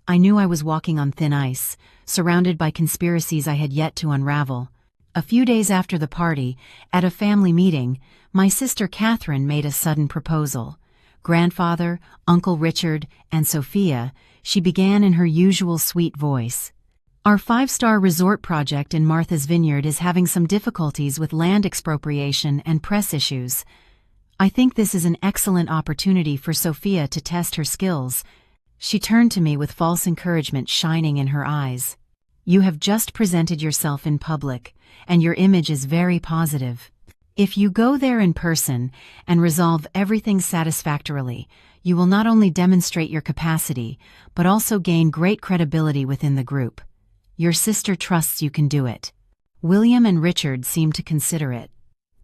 I knew I was walking on thin ice, surrounded by conspiracies I had yet to unravel. A few days after the party, at a family meeting, my sister Catherine made a sudden proposal. Grandfather, Uncle Richard, and Sophia, she began in her usual sweet voice. Our 5-star resort project in Martha's Vineyard is having some difficulties with land expropriation and press issues. I think this is an excellent opportunity for Sophia to test her skills. She turned to me with false encouragement shining in her eyes. You have just presented yourself in public, and your image is very positive. If you go there in person and resolve everything satisfactorily, you will not only demonstrate your capacity, but also gain great credibility within the group. Your sister trusts you can do it. William and Richard seemed to consider it.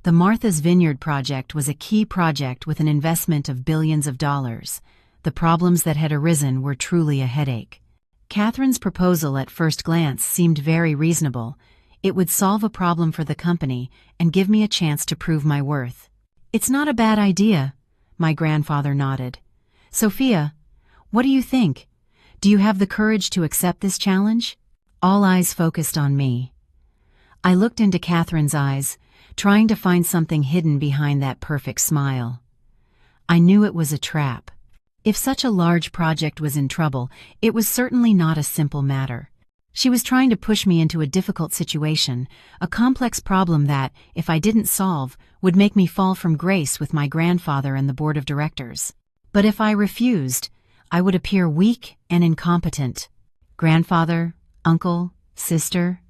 The Martha's Vineyard project was a key project with an investment of billions of dollars. The problems that had arisen were truly a headache. Catherine's proposal at first glance seemed very reasonable. It would solve a problem for the company and give me a chance to prove my worth. "It's not a bad idea," my grandfather nodded. "Sophia, what do you think? Do you have the courage to accept this challenge?" All eyes focused on me. I looked into Catherine's eyes, trying to find something hidden behind that perfect smile. I knew it was a trap. If such a large project was in trouble, it was certainly not a simple matter. She was trying to push me into a difficult situation, a complex problem that, if I didn't solve, would make me fall from grace with my grandfather and the board of directors. But if I refused, I would appear weak and incompetent. "Grandfather, uncle, sister,"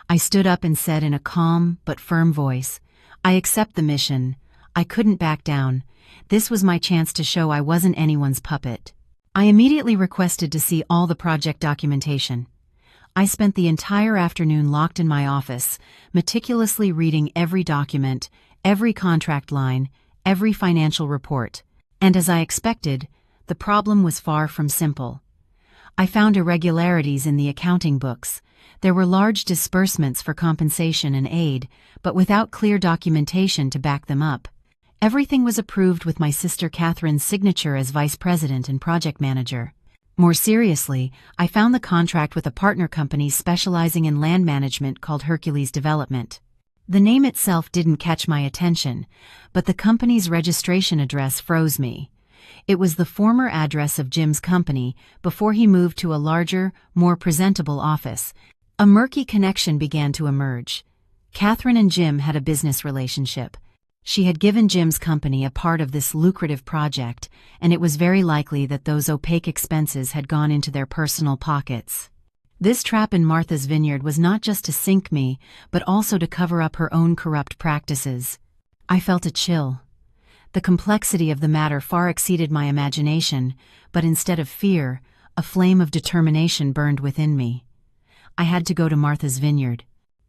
I stood up and said in a calm but firm voice, "I accept the mission. I couldn't back down. This was my chance to show I wasn't anyone's puppet." I immediately requested to see all the project documentation. I spent the entire afternoon locked in my office, meticulously reading every document, every contract line, every financial report. And as I expected, the problem was far from simple. I found irregularities in the accounting books. There were large disbursements for compensation and aid, but without clear documentation to back them up. Everything was approved with my sister Catherine's signature as vice president and project manager. More seriously, I found the contract with a partner company specializing in land management called Hercules Development. The name itself didn't catch my attention, but the company's registration address froze me. It was the former address of Jim's company before he moved to a larger, more presentable office. A murky connection began to emerge. Catherine and Jim had a business relationship. She had given Jim's company a part of this lucrative project, and it was very likely that those opaque expenses had gone into their personal pockets. This trap in Martha's Vineyard was not just to sink me, but also to cover up her own corrupt practices. I felt a chill. The complexity of the matter far exceeded my imagination, but instead of fear, a flame of determination burned within me. I had to go to Martha's Vineyard.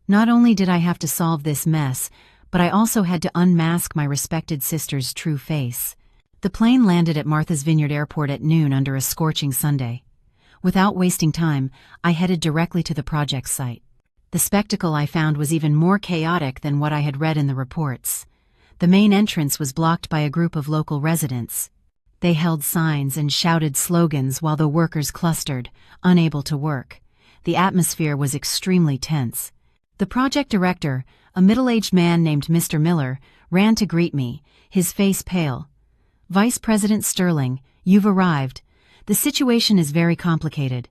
Not only did I have to solve this mess, but I also had to unmask my respected sister's true face. The plane landed at Martha's Vineyard Airport at noon under a scorching Sunday. Without wasting time, I headed directly to the project site. The spectacle I found was even more chaotic than what I had read in the reports. The main entrance was blocked by a group of local residents. They held signs and shouted slogans while the workers clustered, unable to work. The atmosphere was extremely tense. The project director, a middle-aged man named Mr. Miller, ran to greet me, his face pale. "Vice President Sterling, you've arrived. The situation is very complicated.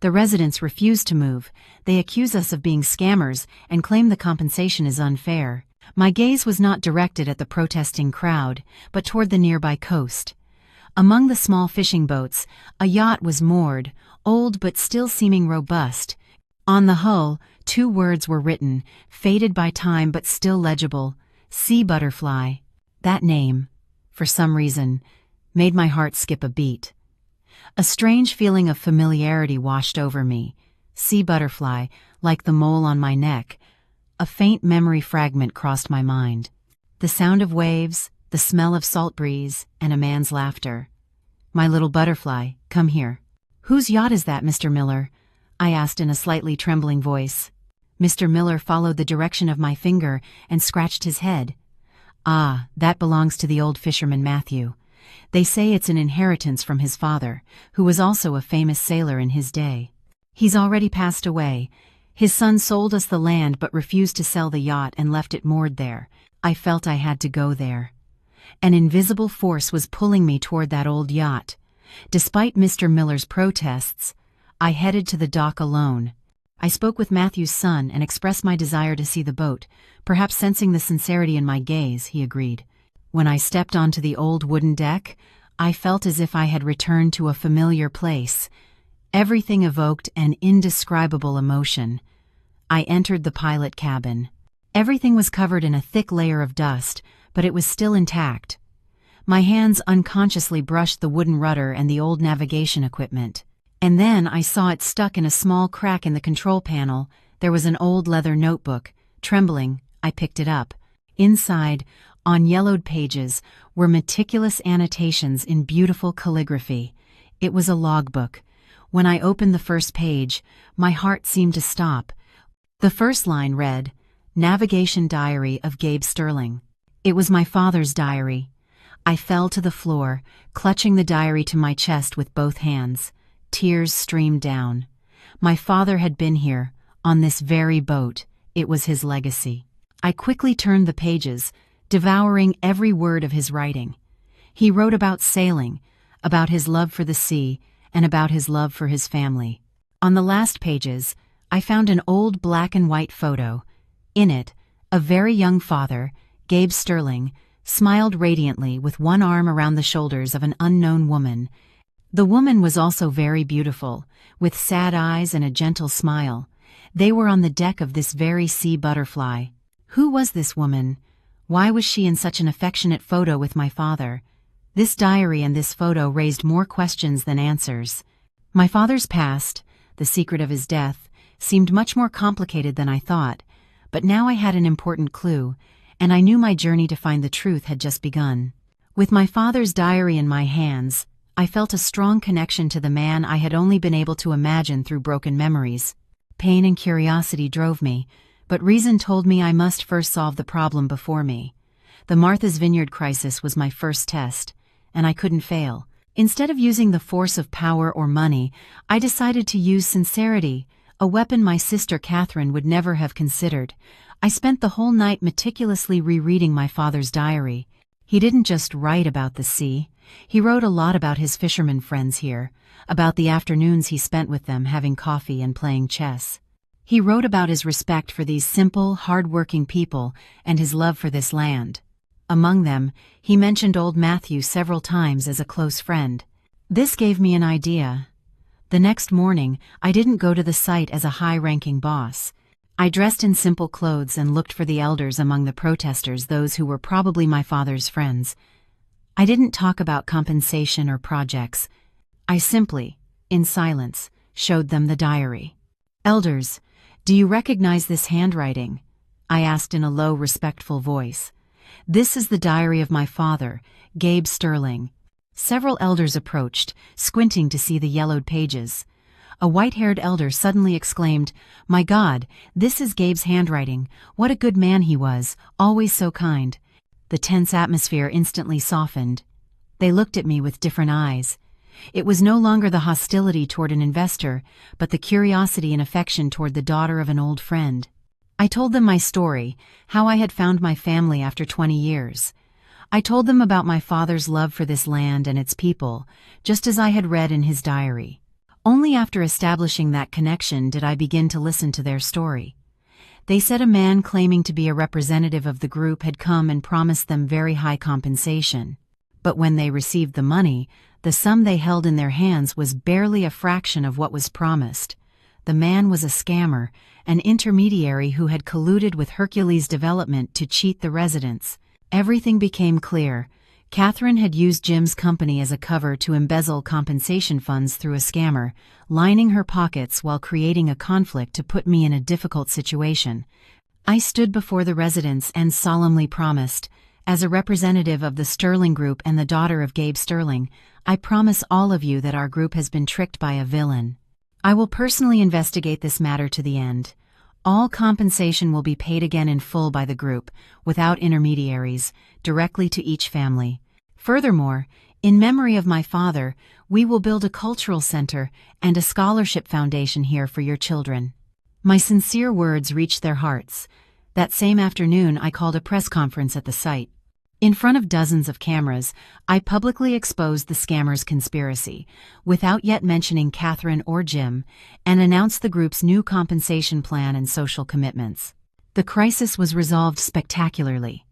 The residents refuse to move. They accuse us of being scammers and claim the compensation is unfair." My gaze was not directed at the protesting crowd, but toward the nearby coast. Among the small fishing boats, a yacht was moored, old but still seeming robust. On the hull, 2 words were written, faded by time but still legible: Sea Butterfly. That name, for some reason, made my heart skip a beat. A strange feeling of familiarity washed over me. Sea Butterfly, like the mole on my neck. A faint memory fragment crossed my mind. The sound of waves, the smell of salt breeze, and a man's laughter. "My little butterfly, come here." "Whose yacht is that, Mr. Miller?" I asked in a slightly trembling voice. Mr. Miller followed the direction of my finger and scratched his head. "Ah, that belongs to the old fisherman Matthew. They say it's an inheritance from his father, who was also a famous sailor in his day. He's already passed away. His son sold us the land but refused to sell the yacht and left it moored there. I felt I had to go there. An invisible force was pulling me toward that old yacht. Despite Mr. Miller's protests, I headed to the dock alone. I spoke with Matthew's son and expressed my desire to see the boat. Perhaps sensing the sincerity in my gaze, he agreed. When I stepped onto the old wooden deck, I felt as if I had returned to a familiar place. Everything evoked an indescribable emotion. I entered the pilot cabin. Everything was covered in a thick layer of dust, but it was still intact. My hands unconsciously brushed the wooden rudder and the old navigation equipment. And then I saw it stuck in a small crack in the control panel. There was an old leather notebook. Trembling, I picked it up. Inside, on yellowed pages, were meticulous annotations in beautiful calligraphy. It was a logbook. When I opened the first page, my heart seemed to stop. The first line read, "Navigation Diary of Gabe Sterling." It was my father's diary. I fell to the floor, clutching the diary to my chest with both hands. Tears streamed down. My father had been here, on this very boat. It was his legacy. I quickly turned the pages, devouring every word of his writing. He wrote about sailing, about his love for the sea, and about his love for his family. On the last pages, I found an old black and white photo. In it, a very young father, Gabe Sterling, smiled radiantly with one arm around the shoulders of an unknown woman. The woman was also very beautiful, with sad eyes and a gentle smile. They were on the deck of this very Sea Butterfly. Who was this woman? Why was she in such an affectionate photo with my father? This diary and this photo raised more questions than answers. My father's past, the secret of his death, seemed much more complicated than I thought, but now I had an important clue, and I knew my journey to find the truth had just begun. With my father's diary in my hands, I felt a strong connection to the man I had only been able to imagine through broken memories. Pain and curiosity drove me, but reason told me I must first solve the problem before me. The Martha's Vineyard crisis was my first test, and I couldn't fail. Instead of using the force of power or money, I decided to use sincerity, a weapon my sister Catherine would never have considered. I spent the whole night meticulously rereading my father's diary. He didn't just write about the sea. He wrote a lot about his fisherman friends here, about the afternoons he spent with them having coffee and playing chess. He wrote about his respect for these simple, hard-working people and his love for this land. Among them, he mentioned old Matthew several times as a close friend. This gave me an idea. The next morning, I didn't go to the site as a high-ranking boss. I dressed in simple clothes and looked for the elders among the protesters, those who were probably my father's friends. I didn't talk about compensation or projects. I simply, in silence, showed them the diary. "Elders, do you recognize this handwriting?" I asked in a low, respectful voice. "This is the diary of my father, Gabe Sterling." Several elders approached, squinting to see the yellowed pages. A white-haired elder suddenly exclaimed, "My God, this is Gabe's handwriting. What a good man he was, always so kind." The tense atmosphere instantly softened. They looked at me with different eyes. It was no longer the hostility toward an investor, but the curiosity and affection toward the daughter of an old friend. I told them my story, how I had found my family after 20 years. I told them about my father's love for this land and its people, just as I had read in his diary. Only after establishing that connection did I begin to listen to their story. They said a man claiming to be a representative of the group had come and promised them very high compensation. But when they received the money, the sum they held in their hands was barely a fraction of what was promised. The man was a scammer, an intermediary who had colluded with Hercules Development to cheat the residents. Everything became clear. Catherine had used Jim's company as a cover to embezzle compensation funds through a scammer, lining her pockets while creating a conflict to put me in a difficult situation. I stood before the residents and solemnly promised, as a representative of the Sterling Group and the daughter of Gabe Sterling, I promise all of you that our group has been tricked by a villain. I will personally investigate this matter to the end. All compensation will be paid again in full by the group, without intermediaries, directly to each family. Furthermore, in memory of my father, we will build a cultural center and a scholarship foundation here for your children. My sincere words reached their hearts. That same afternoon, I called a press conference at the site. In front of dozens of cameras, I publicly exposed the scammers' conspiracy, without yet mentioning Catherine or Jim, and announced the group's new compensation plan and social commitments. The crisis was resolved spectacularly.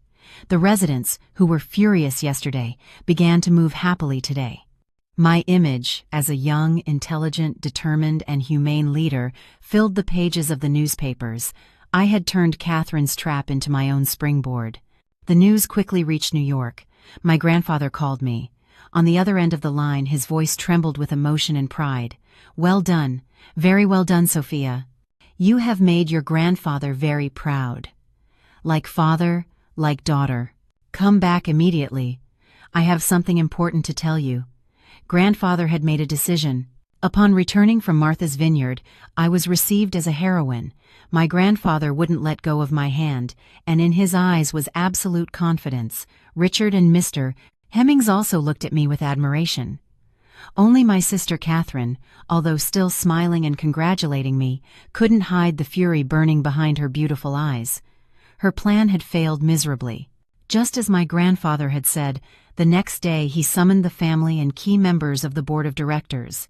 The residents, who were furious yesterday, began to move happily today. My image, as a young, intelligent, determined, and humane leader, filled the pages of the newspapers. I had turned Catherine's trap into my own springboard. The news quickly reached New York. My grandfather called me. On the other end of the line, his voice trembled with emotion and pride. "Well done. Very well done, Sophia. You have made your grandfather very proud. Like father, like daughter. Come back immediately. I have something important to tell you." Grandfather had made a decision. Upon returning from Martha's Vineyard, I was received as a heroine. My grandfather wouldn't let go of my hand, and in his eyes was absolute confidence. Richard and Mr. Hemmings also looked at me with admiration. Only my sister Catherine, although still smiling and congratulating me, couldn't hide the fury burning behind her beautiful eyes. Her plan had failed miserably. Just as my grandfather had said, the next day he summoned the family and key members of the board of directors.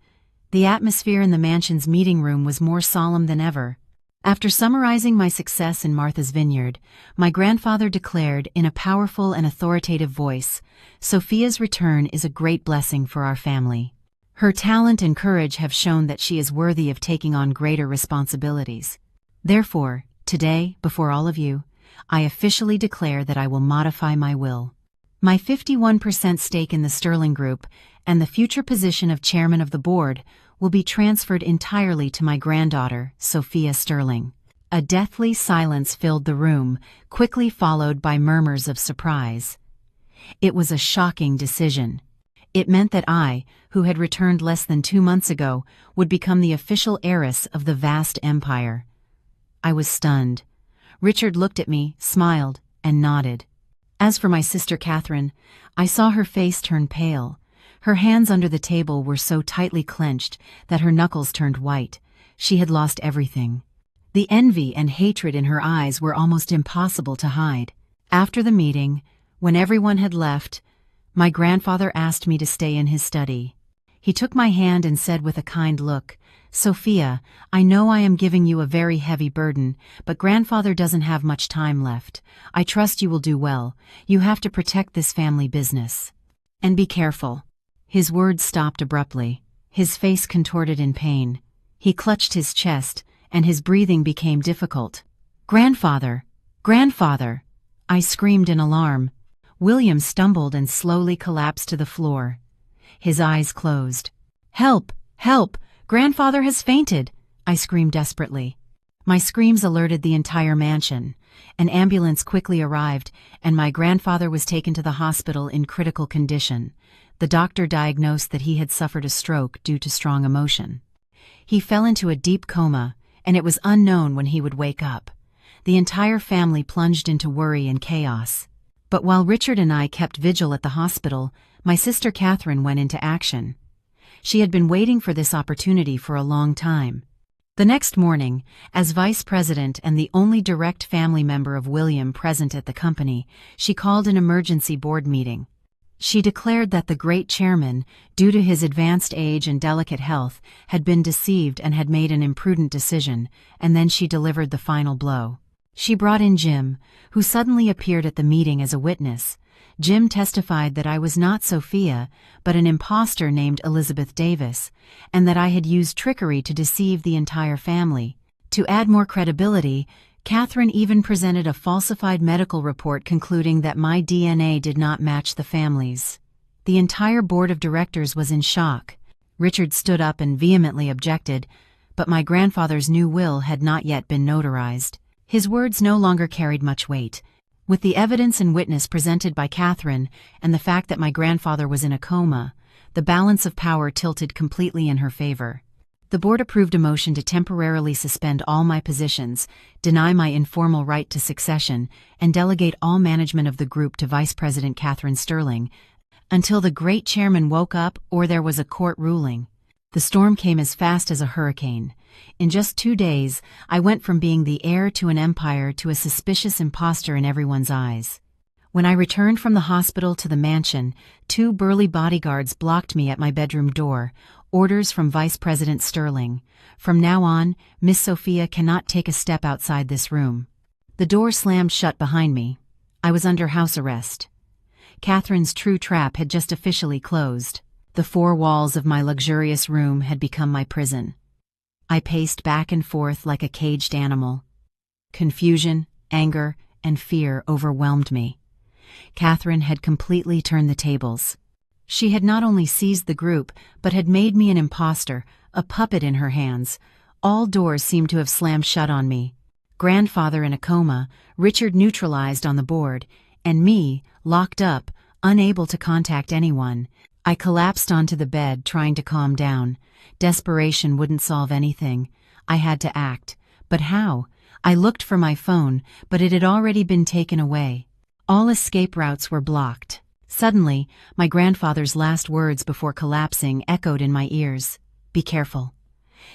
The atmosphere in the mansion's meeting room was more solemn than ever. After summarizing my success in Martha's Vineyard, my grandfather declared in a powerful and authoritative voice, "Sophia's return is a great blessing for our family. Her talent and courage have shown that she is worthy of taking on greater responsibilities. Therefore, today, before all of you, I officially declare that I will modify my will. My 51% stake in the Sterling Group and the future position of chairman of the board will be transferred entirely to my granddaughter, Sophia Sterling." A deathly silence filled the room, quickly followed by murmurs of surprise. It was a shocking decision. It meant that I, who had returned less than 2 months ago, would become the official heiress of the vast empire. I was stunned. Richard looked at me, smiled, and nodded. As for my sister Catherine, I saw her face turn pale. Her hands under the table were so tightly clenched that her knuckles turned white. She had lost everything. The envy and hatred in her eyes were almost impossible to hide. After the meeting, when everyone had left, my grandfather asked me to stay in his study. He took my hand and said with a kind look, "Sophia, I know I am giving you a very heavy burden, but grandfather doesn't have much time left. I trust you will do well. You have to protect this family business. And be careful." His words stopped abruptly. His face contorted in pain. He clutched his chest, and his breathing became difficult. "Grandfather! Grandfather!" I screamed in alarm. William stumbled and slowly collapsed to the floor. His eyes closed. "Help! Help! Grandfather has fainted!" I screamed desperately. My screams alerted the entire mansion. An ambulance quickly arrived, and my grandfather was taken to the hospital in critical condition. The doctor diagnosed that he had suffered a stroke due to strong emotion. He fell into a deep coma, and it was unknown when he would wake up. The entire family plunged into worry and chaos. But while Richard and I kept vigil at the hospital, my sister Catherine went into action. She had been waiting for this opportunity for a long time. The next morning, as vice president and the only direct family member of William present at the company, she called an emergency board meeting. She declared that the great chairman, due to his advanced age and delicate health, had been deceived and had made an imprudent decision, and then she delivered the final blow. She brought in Jim, who suddenly appeared at the meeting as a witness. Jim testified that I was not Sophia, but an imposter named Elizabeth Davis, and that I had used trickery to deceive the entire family. To add more credibility, Catherine even presented a falsified medical report concluding that my DNA did not match the family's. The entire board of directors was in shock. Richard stood up and vehemently objected, but my grandfather's new will had not yet been notarized. His words no longer carried much weight. With the evidence and witness presented by Catherine and the fact that my grandfather was in a coma, the balance of power tilted completely in her favor. The board approved a motion to temporarily suspend all my positions, deny my informal right to succession, and delegate all management of the group to Vice President Catherine Sterling, until the great chairman woke up or there was a court ruling. The storm came as fast as a hurricane. In just 2 days, I went from being the heir to an empire to a suspicious imposter in everyone's eyes. When I returned from the hospital to the mansion, 2 burly bodyguards blocked me at my bedroom door. Orders from Vice President Sterling. "From now on, Miss Sophia cannot take a step outside this room." The door slammed shut behind me. I was under house arrest. Catherine's true trap had just officially closed. The 4 walls of my luxurious room had become my prison. I paced back and forth like a caged animal. Confusion, anger, and fear overwhelmed me. Catherine had completely turned the tables. She had not only seized the group, but had made me an imposter, a puppet in her hands. All doors seemed to have slammed shut on me. Grandfather in a coma, Richard neutralized on the board, and me, locked up, unable to contact anyone. I collapsed onto the bed, trying to calm down. Desperation wouldn't solve anything. I had to act. But how? I looked for my phone, but it had already been taken away. All escape routes were blocked. Suddenly, my grandfather's last words before collapsing echoed in my ears. "Be careful."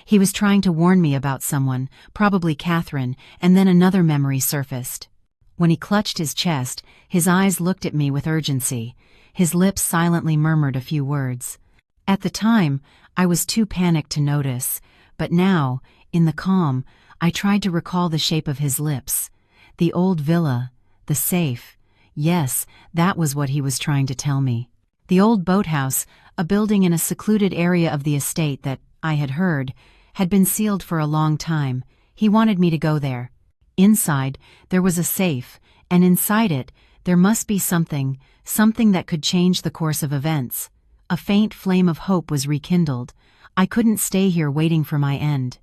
He was trying to warn me about someone, probably Catherine, and then another memory surfaced. When he clutched his chest, his eyes looked at me with urgency. His lips silently murmured a few words. At the time, I was too panicked to notice, but now, in the calm, I tried to recall the shape of his lips. The old villa, the safe. Yes, that was what he was trying to tell me. The old boathouse, a building in a secluded area of the estate that, I had heard, had been sealed for a long time. He wanted me to go there. Inside, there was a safe, and inside it, there must be something that could change the course of events. A faint flame of hope was rekindled. I couldn't stay here waiting for my end.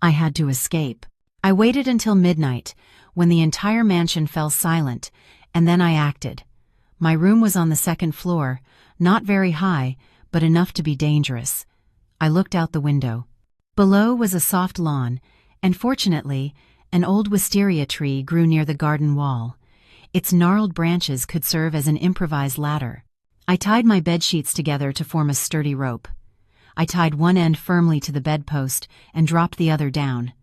I had to escape. I waited until midnight, when the entire mansion fell silent, and then I acted. My room was on the second floor, not very high, but enough to be dangerous. I looked out the window. Below was a soft lawn, and fortunately, an old wisteria tree grew near the garden wall. Its gnarled branches could serve as an improvised ladder. I tied my bedsheets together to form a sturdy rope. I tied one end firmly to the bedpost and dropped the other down.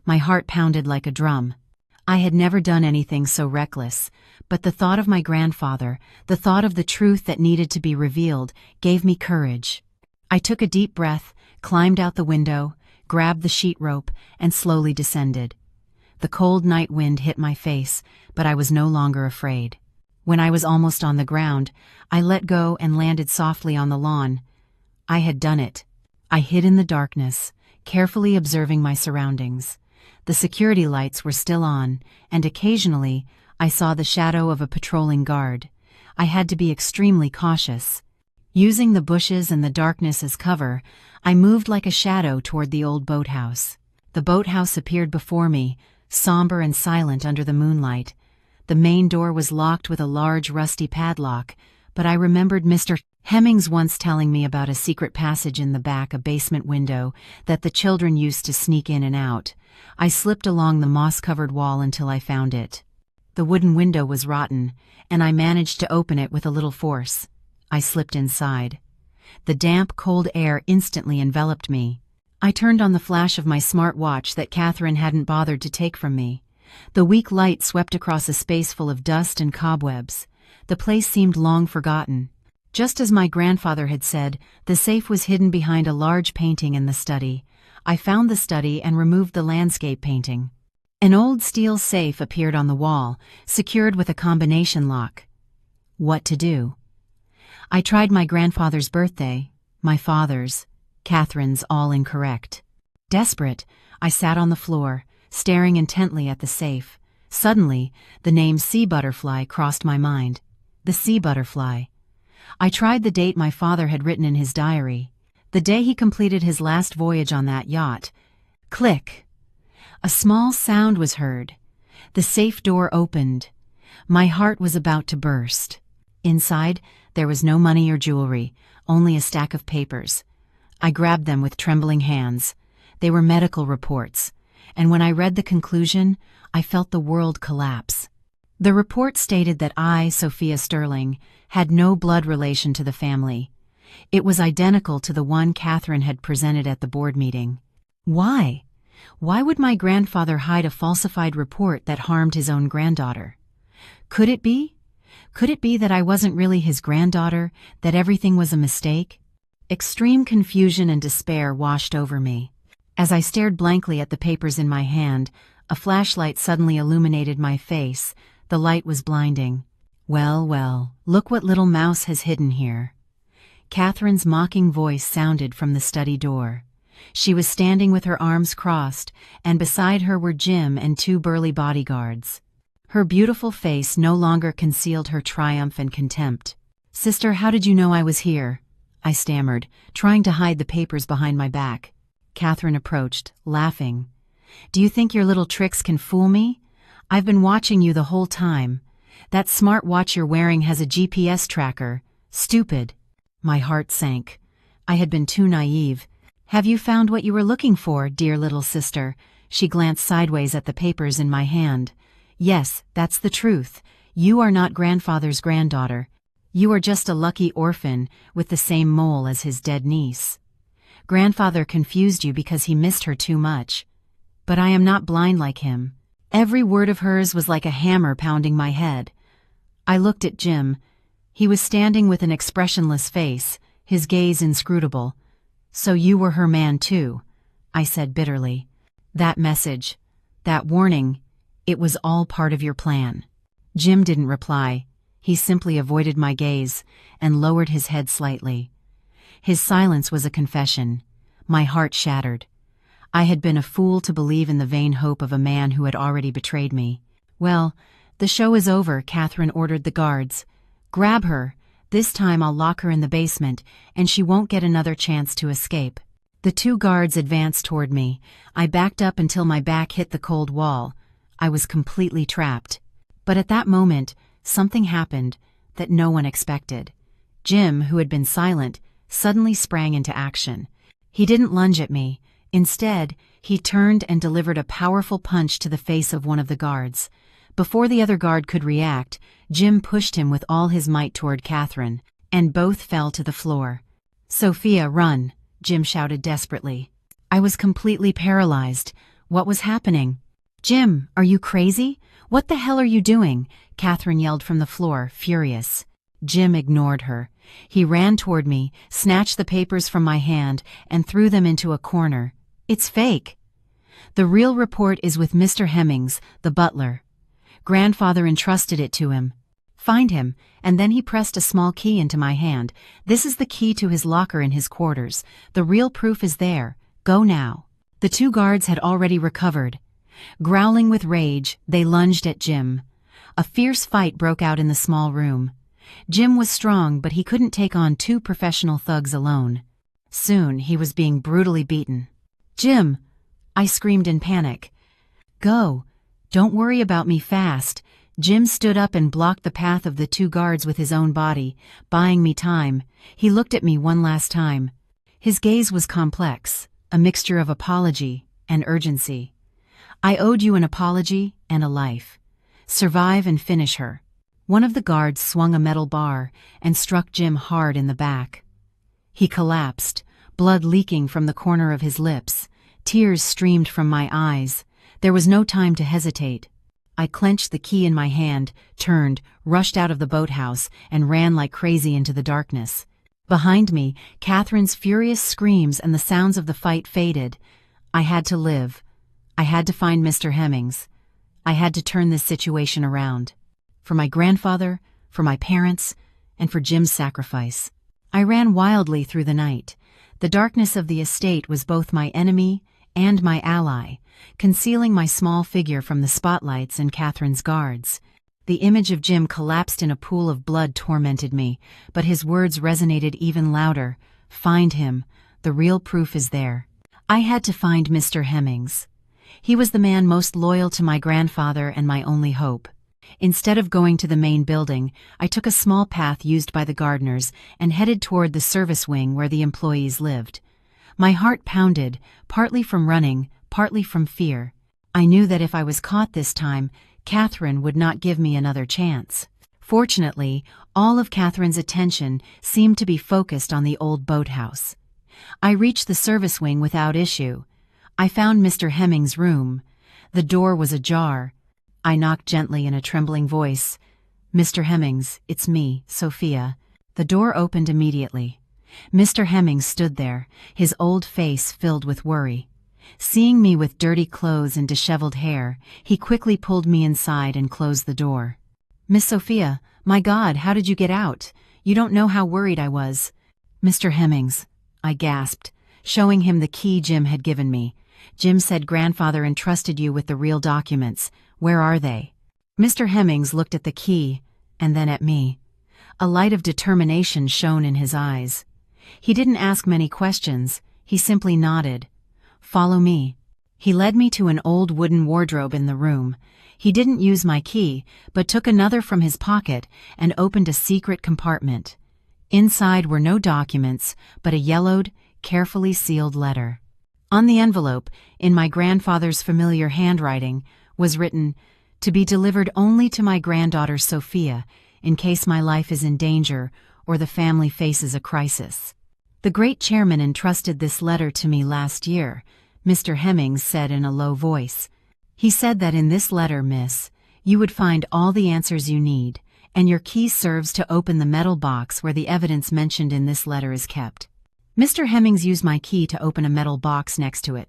My heart pounded like a drum. I had never done anything so reckless, but the thought of my grandfather, the thought of the truth that needed to be revealed, gave me courage. I took a deep breath, climbed out the window, grabbed the sheet rope, and slowly descended. The cold night wind hit my face, but I was no longer afraid. When I was almost on the ground, I let go and landed softly on the lawn. I had done it. I hid in the darkness, carefully observing my surroundings. The security lights were still on, and occasionally, I saw the shadow of a patrolling guard. I had to be extremely cautious. Using the bushes and the darkness as cover, I moved like a shadow toward the old boathouse. The boathouse appeared before me, somber and silent under the moonlight. The main door was locked with a large rusty padlock, but I remembered Mr. Hemmings once telling me about a secret passage in the back, a basement window, that the children used to sneak in and out. I slipped along the moss-covered wall until I found it. The wooden window was rotten, and I managed to open it with a little force. I slipped inside. The damp, cold air instantly enveloped me. I turned on the flash of my smart watch that Catherine hadn't bothered to take from me. The weak light swept across a space full of dust and cobwebs. The place seemed long forgotten. Just as my grandfather had said, the safe was hidden behind a large painting in the study. I found the study and removed the landscape painting. An old steel safe appeared on the wall, secured with a combination lock. What to do? I tried my grandfather's birthday, my father's, Catherine's, all incorrect. Desperate, I sat on the floor, staring intently at the safe. Suddenly, the name Sea Butterfly crossed my mind. The Sea Butterfly. I tried the date my father had written in his diary. The day he completed his last voyage on that yacht. Click. A small sound was heard. The safe door opened. My heart was about to burst. Inside, there was no money or jewelry, only a stack of papers. I grabbed them with trembling hands. They were medical reports, and when I read the conclusion, I felt the world collapse. The report stated that I, Sophia Sterling, had no blood relation to the family. It was identical to the one Catherine had presented at the board meeting. Why? Why would my grandfather hide a falsified report that harmed his own granddaughter? Could it be? Could it be that I wasn't really his granddaughter, that everything was a mistake? Extreme confusion and despair washed over me. As I stared blankly at the papers in my hand, a flashlight suddenly illuminated my face. The light was blinding. Well, well, look what little mouse has hidden here. Catherine's mocking voice sounded from the study door. She was standing with her arms crossed, and beside her were Jim and two burly bodyguards. Her beautiful face no longer concealed her triumph and contempt. "Sister, how did you know I was here?" I stammered, trying to hide the papers behind my back. Catherine approached, laughing. "Do you think your little tricks can fool me? I've been watching you the whole time. That smart watch you're wearing has a GPS tracker. Stupid." My heart sank. I had been too naive. "Have you found what you were looking for, dear little sister?" She glanced sideways at the papers in my hand. "Yes, that's the truth. You are not grandfather's granddaughter. You are just a lucky orphan with the same mole as his dead niece. Grandfather confused you because he missed her too much. But I am not blind like him." Every word of hers was like a hammer pounding my head. I looked at Jim. He was standing with an expressionless face, his gaze inscrutable. "So you were her man too," I said bitterly. "That message, that warning, it was all part of your plan." Jim didn't reply. He simply avoided my gaze and lowered his head slightly. His silence was a confession. My heart shattered. I had been a fool to believe in the vain hope of a man who had already betrayed me. "Well, the show is over," Catherine ordered the guards. "Grab her. This time I'll lock her in the basement, and she won't get another chance to escape." The 2 guards advanced toward me. I backed up until my back hit the cold wall. I was completely trapped. But at that moment, something happened that no one expected. Jim, who had been silent, suddenly sprang into action. He didn't lunge at me. Instead, he turned and delivered a powerful punch to the face of one of the guards. Before the other guard could react, Jim pushed him with all his might toward Catherine, and both fell to the floor. "Sophia, run!" Jim shouted desperately. I was completely paralyzed. What was happening? "Jim, are you crazy? What the hell are you doing?" Catherine yelled from the floor, furious. Jim ignored her. He ran toward me, snatched the papers from my hand, and threw them into a corner. "It's fake. The real report is with Mr. Hemmings, the butler. Grandfather entrusted it to him. Find him," and then he pressed a small key into my hand. "This is the key to his locker in his quarters. The real proof is there. Go now." The 2 guards had already recovered. Growling with rage, they lunged at Jim. A fierce fight broke out in the small room. Jim was strong, but he couldn't take on 2 professional thugs alone. Soon, he was being brutally beaten. "Jim!" I screamed in panic. "Go. Don't worry about me, fast." Jim stood up and blocked the path of the 2 guards with his own body, buying me time. He looked at me one last time. His gaze was complex, a mixture of apology and urgency. "I owed you an apology and a life. Survive and finish her." One of the guards swung a metal bar and struck Jim hard in the back. He collapsed, blood leaking from the corner of his lips. Tears streamed from my eyes. There was no time to hesitate. I clenched the key in my hand, turned, rushed out of the boathouse, and ran like crazy into the darkness. Behind me, Catherine's furious screams and the sounds of the fight faded. I had to live. I had to find Mr. Hemmings. I had to turn this situation around. For my grandfather, for my parents, and for Jim's sacrifice. I ran wildly through the night. The darkness of the estate was both my enemy and my ally, concealing my small figure from the spotlights and Catherine's guards. The image of Jim collapsed in a pool of blood tormented me, but his words resonated even louder. "Find him. The real proof is there." I had to find Mr. Hemmings. He was the man most loyal to my grandfather and my only hope. Instead of going to the main building, I took a small path used by the gardeners and headed toward the service wing where the employees lived. My heart pounded, partly from running, partly from fear. I knew that if I was caught this time, Catherine would not give me another chance. Fortunately, all of Catherine's attention seemed to be focused on the old boathouse. I reached the service wing without issue. I found Mr. Hemmings' room. The door was ajar. I knocked gently in a trembling voice. "Mr. Hemmings, it's me, Sophia." The door opened immediately. Mr. Hemmings stood there, his old face filled with worry. Seeing me with dirty clothes and disheveled hair, he quickly pulled me inside and closed the door. "Miss Sophia, my God, how did you get out? You don't know how worried I was." "Mr. Hemmings," I gasped, showing him the key Jim had given me. "Jim said grandfather entrusted you with the real documents. Where are they?" Mr. Hemmings looked at the key, and then at me. A light of determination shone in his eyes. He didn't ask many questions, he simply nodded. "Follow me." He led me to an old wooden wardrobe in the room. He didn't use my key, but took another from his pocket and opened a secret compartment. Inside were no documents, but a yellowed, carefully sealed letter. On the envelope, in my grandfather's familiar handwriting, was written, "To be delivered only to my granddaughter Sophia, in case my life is in danger or the family faces a crisis." "The great chairman entrusted this letter to me last year," Mr. Hemmings said in a low voice. "He said that in this letter, miss, you would find all the answers you need, and your key serves to open the metal box where the evidence mentioned in this letter is kept." Mr. Hemmings used my key to open a metal box next to it.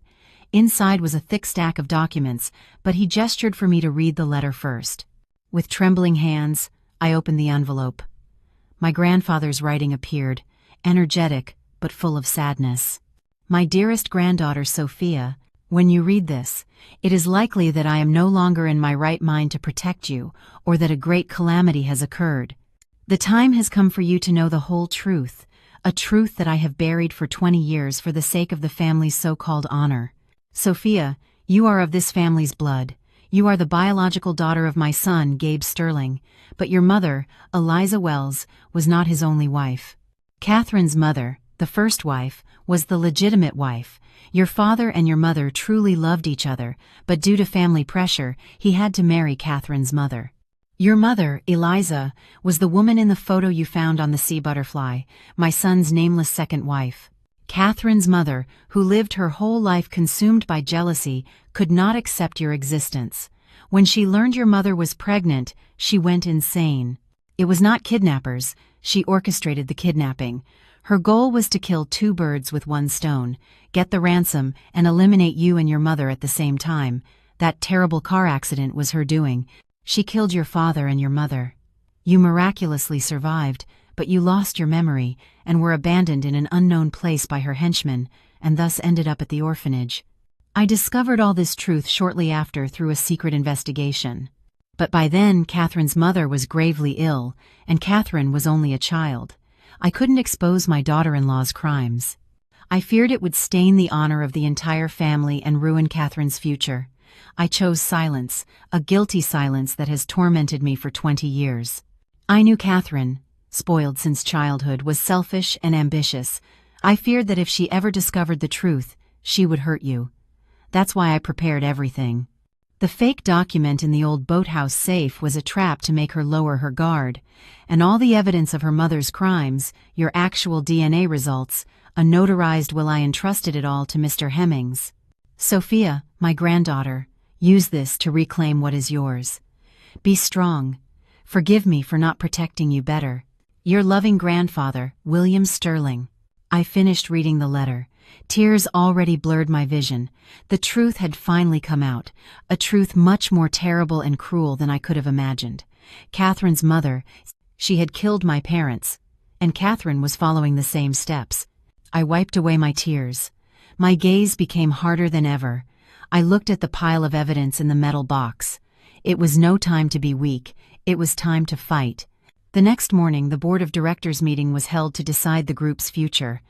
Inside was a thick stack of documents, but he gestured for me to read the letter first. With trembling hands, I opened the envelope. My grandfather's writing appeared, energetic but full of sadness. "My dearest granddaughter Sophia, when you read this, it is likely that I am no longer in my right mind to protect you, or that a great calamity has occurred. The time has come for you to know the whole truth, a truth that I have buried for 20 years for the sake of the family's so-called honor. Sophia, you are of this family's blood. You are the biological daughter of my son, Gabe Sterling, but your mother, Eliza Wells, was not his only wife. Catherine's mother, the first wife, was the legitimate wife. Your father and your mother truly loved each other, but due to family pressure, he had to marry Catherine's mother. Your mother, Eliza, was the woman in the photo you found on the sea butterfly, my son's nameless second wife. Catherine's mother, who lived her whole life consumed by jealousy, could not accept your existence. When she learned your mother was pregnant, she went insane. It was not kidnappers. She orchestrated the kidnapping. Her goal was to kill two birds with one stone, get the ransom, and eliminate you and your mother at the same time. That terrible car accident was her doing. She killed your father and your mother. You miraculously survived, but you lost your memory and were abandoned in an unknown place by her henchmen, and thus ended up at the orphanage. I discovered all this truth shortly after through a secret investigation. But by then, Catherine's mother was gravely ill, and Catherine was only a child. I couldn't expose my daughter-in-law's crimes. I feared it would stain the honor of the entire family and ruin Catherine's future. I chose silence, a guilty silence that has tormented me for 20 years. I knew Catherine, spoiled since childhood, was selfish and ambitious. I feared that if she ever discovered the truth, she would hurt you. That's why I prepared everything. The fake document in the old boathouse safe was a trap to make her lower her guard, and all the evidence of her mother's crimes, your actual DNA results, a notarized will, I entrusted it all to Mr. Hemmings. Sophia, my granddaughter, use this to reclaim what is yours. Be strong. Forgive me for not protecting you better. Your loving grandfather, William Sterling. I finished reading the letter. Tears already blurred my vision. The truth had finally come out, a truth much more terrible and cruel than I could have imagined. Catherine's mother, she had killed my parents, and Catherine was following the same steps. I wiped away my tears. My gaze became harder than ever. I looked at the pile of evidence in the metal box. It was no time to be weak. It was time to fight. The next morning, the board of directors meeting was held to decide the group's future.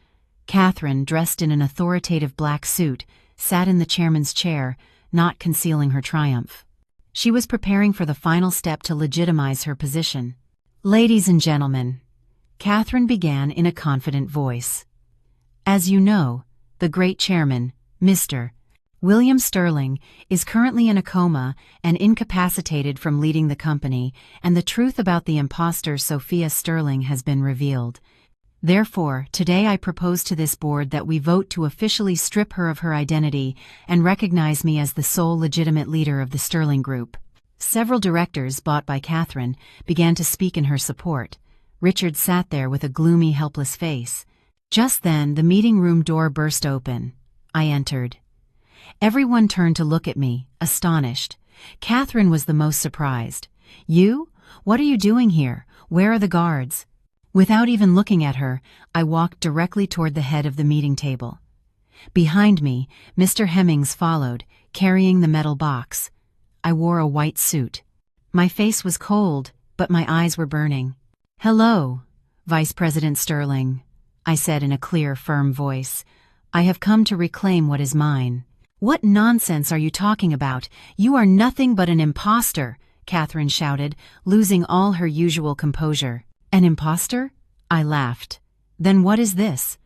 Catherine, dressed in an authoritative black suit, sat in the chairman's chair, not concealing her triumph. She was preparing for the final step to legitimize her position. "Ladies and gentlemen," Catherine began in a confident voice. "As you know, the great chairman, Mr. William Sterling, is currently in a coma and incapacitated from leading the company, and the truth about the imposter Sophia Sterling has been revealed. Therefore, today I propose to this board that we vote to officially strip her of her identity and recognize me as the sole legitimate leader of the Sterling Group." Several directors, bought by Catherine, began to speak in her support. Richard sat there with a gloomy, helpless face. Just then, the meeting room door burst open. I entered. Everyone turned to look at me, astonished. Catherine was the most surprised. "You? What are you doing here? Where are the guards?" Without even looking at her, I walked directly toward the head of the meeting table. Behind me, Mr. Hemmings followed, carrying the metal box. I wore a white suit. My face was cold, but my eyes were burning. "Hello, Vice President Sterling," I said in a clear, firm voice. "I have come to reclaim what is mine." "What nonsense are you talking about? You are nothing but an imposter," Catherine shouted, losing all her usual composure. "An imposter?" I laughed. Then what is this?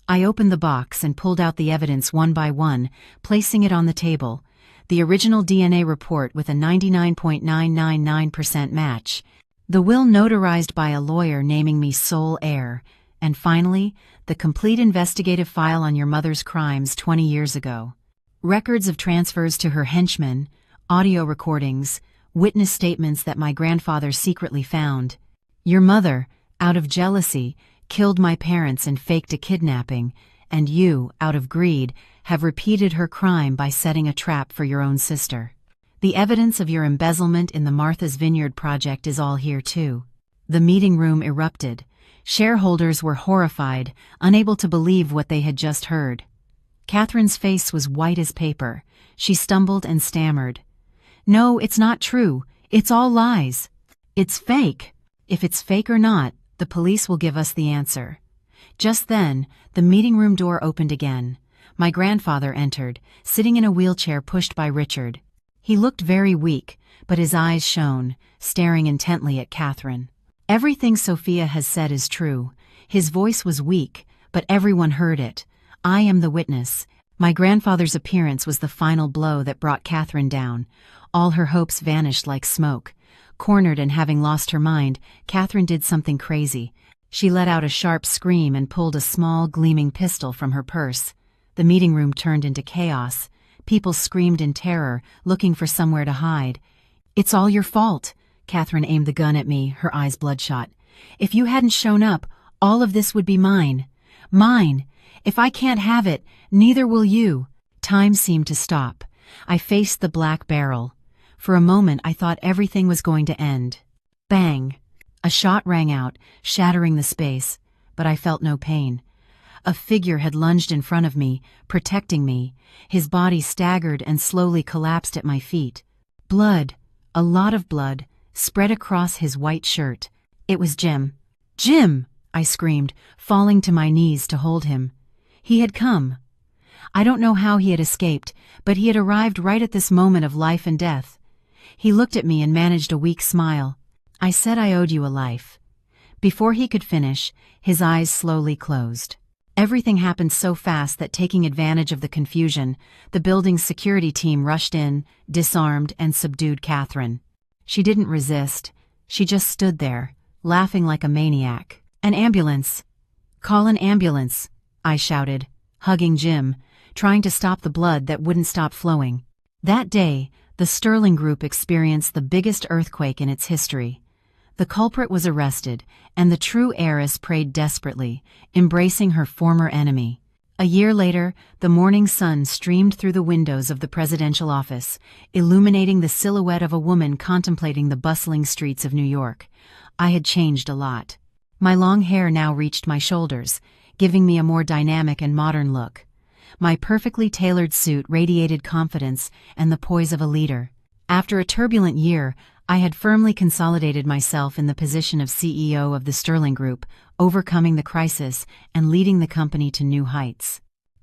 I opened the box and pulled out the evidence one by one, placing it on the table. The original DNA report with a 99.999% match. The will notarized by a lawyer naming me sole heir. And finally, the complete investigative file on your mother's crimes 20 years ago. Records of transfers to her henchmen, audio recordings, witness statements that my grandfather secretly found. Your mother, out of jealousy, killed my parents and faked a kidnapping, and you, out of greed, have repeated her crime by setting a trap for your own sister. The evidence of your embezzlement in the Martha's Vineyard project is all here too. The meeting room erupted. Shareholders were horrified, unable to believe what they had just heard. Catherine's face was white as paper. She stumbled and stammered. No, it's not true. It's all lies. It's fake. If it's fake or not, the police will give us the answer. Just then, the meeting room door opened again. My grandfather entered, sitting in a wheelchair pushed by Richard. He looked very weak, but his eyes shone, staring intently at Catherine. Everything Sophia has said is true. His voice was weak, but everyone heard it. I am the witness. My grandfather's appearance was the final blow that brought Catherine down. All her hopes vanished like smoke. Cornered and having lost her mind, Catherine did something crazy. She let out a sharp scream and pulled a small, gleaming pistol from her purse. The meeting room turned into chaos. People screamed in terror, looking for somewhere to hide. It's all your fault. Catherine aimed the gun at me, her eyes bloodshot. If you hadn't shown up, all of this would be mine. Mine. If I can't have it, neither will you. Time seemed to stop. I faced the black barrel. For a moment I thought everything was going to end. Bang! A shot rang out, shattering the space, but I felt no pain. A figure had lunged in front of me, protecting me. His body staggered and slowly collapsed at my feet. Blood, a lot of blood, spread across his white shirt. It was Jim. Jim! I screamed, falling to my knees to hold him. He had come. I don't know how he had escaped, but he had arrived right at this moment of life and death. He looked at me and managed a weak smile. I said I owed you a life. Before he could finish, his eyes slowly closed. Everything happened so fast that, taking advantage of the confusion, the building's security team rushed in, disarmed, and subdued Catherine. She didn't resist. She just stood there, laughing like a maniac. An ambulance! Call an ambulance! I shouted, hugging Jim, trying to stop the blood that wouldn't stop flowing. That day, the Sterling Group experienced the biggest earthquake in its history. The culprit was arrested, and the true heiress prayed desperately, embracing her former enemy. A year later, the morning sun streamed through the windows of the presidential office, illuminating the silhouette of a woman contemplating the bustling streets of New York. I had changed a lot. My long hair now reached my shoulders, giving me a more dynamic and modern look. My perfectly tailored suit radiated confidence and the poise of a leader. After a turbulent year, I had firmly consolidated myself in the position of CEO of the Sterling Group, overcoming the crisis and leading the company to new heights.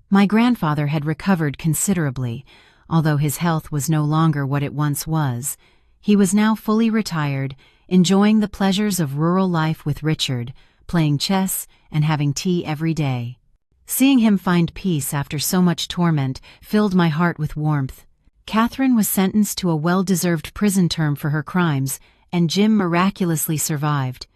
My grandfather had recovered considerably, although his health was no longer what it once was. He was now fully retired, enjoying the pleasures of rural life with Richard, playing chess and having tea every day. Seeing him find peace after so much torment filled my heart with warmth. Catherine was sentenced to a well-deserved prison term for her crimes, and Jim miraculously survived.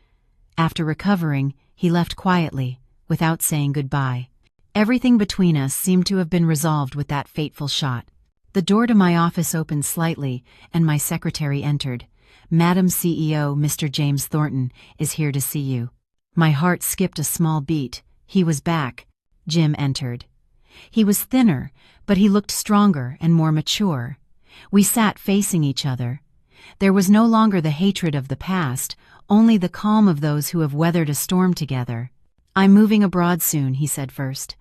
After recovering, he left quietly, without saying goodbye. Everything between us seemed to have been resolved with that fateful shot. The door to my office opened slightly, and my secretary entered. Madam CEO, Mr. James Thornton, is here to see you. My heart skipped a small beat. He was back. Jim entered. He was thinner, but he looked stronger and more mature. We sat facing each other. There was no longer the hatred of the past, only the calm of those who have weathered a storm together. I'm moving abroad soon, he said first.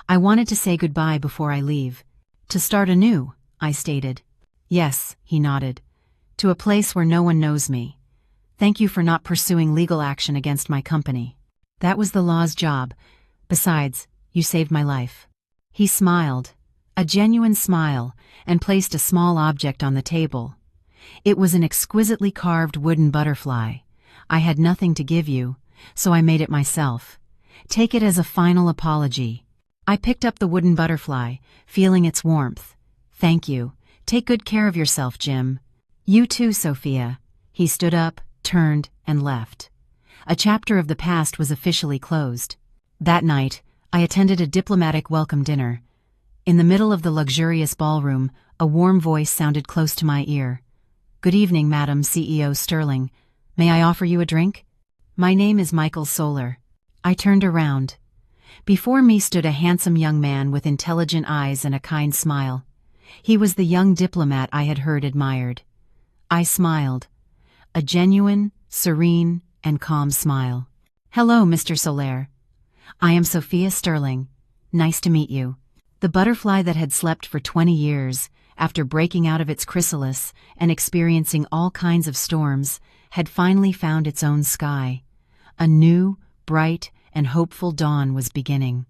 I wanted to say goodbye before I leave. To start anew, I stated. Yes, he nodded. To a place where no one knows me. Thank you for not pursuing legal action against my company. That was the law's job. Besides, you saved my life. He smiled, a genuine smile, and placed a small object on the table. It was an exquisitely carved wooden butterfly. I had nothing to give you, so I made it myself. Take it as a final apology." I picked up the wooden butterfly, feeling its warmth. "Thank you. Take good care of yourself, Jim." "You too, Sophia." He stood up, turned, and left. A chapter of the past was officially closed. That night, I attended a diplomatic welcome dinner. In the middle of the luxurious ballroom, a warm voice sounded close to my ear. "Good evening, Madam CEO Sterling. May I offer you a drink?" "My name is Michael Solar." I turned around. Before me stood a handsome young man with intelligent eyes and a kind smile. He was the young diplomat I had heard admired. I smiled. A genuine, serene, and calm smile. "Hello, Mr. Soler. I am Sophia Sterling. Nice to meet you." The butterfly that had slept for 20 years, after breaking out of its chrysalis and experiencing all kinds of storms, had finally found its own sky. A new, bright, and hopeful dawn was beginning.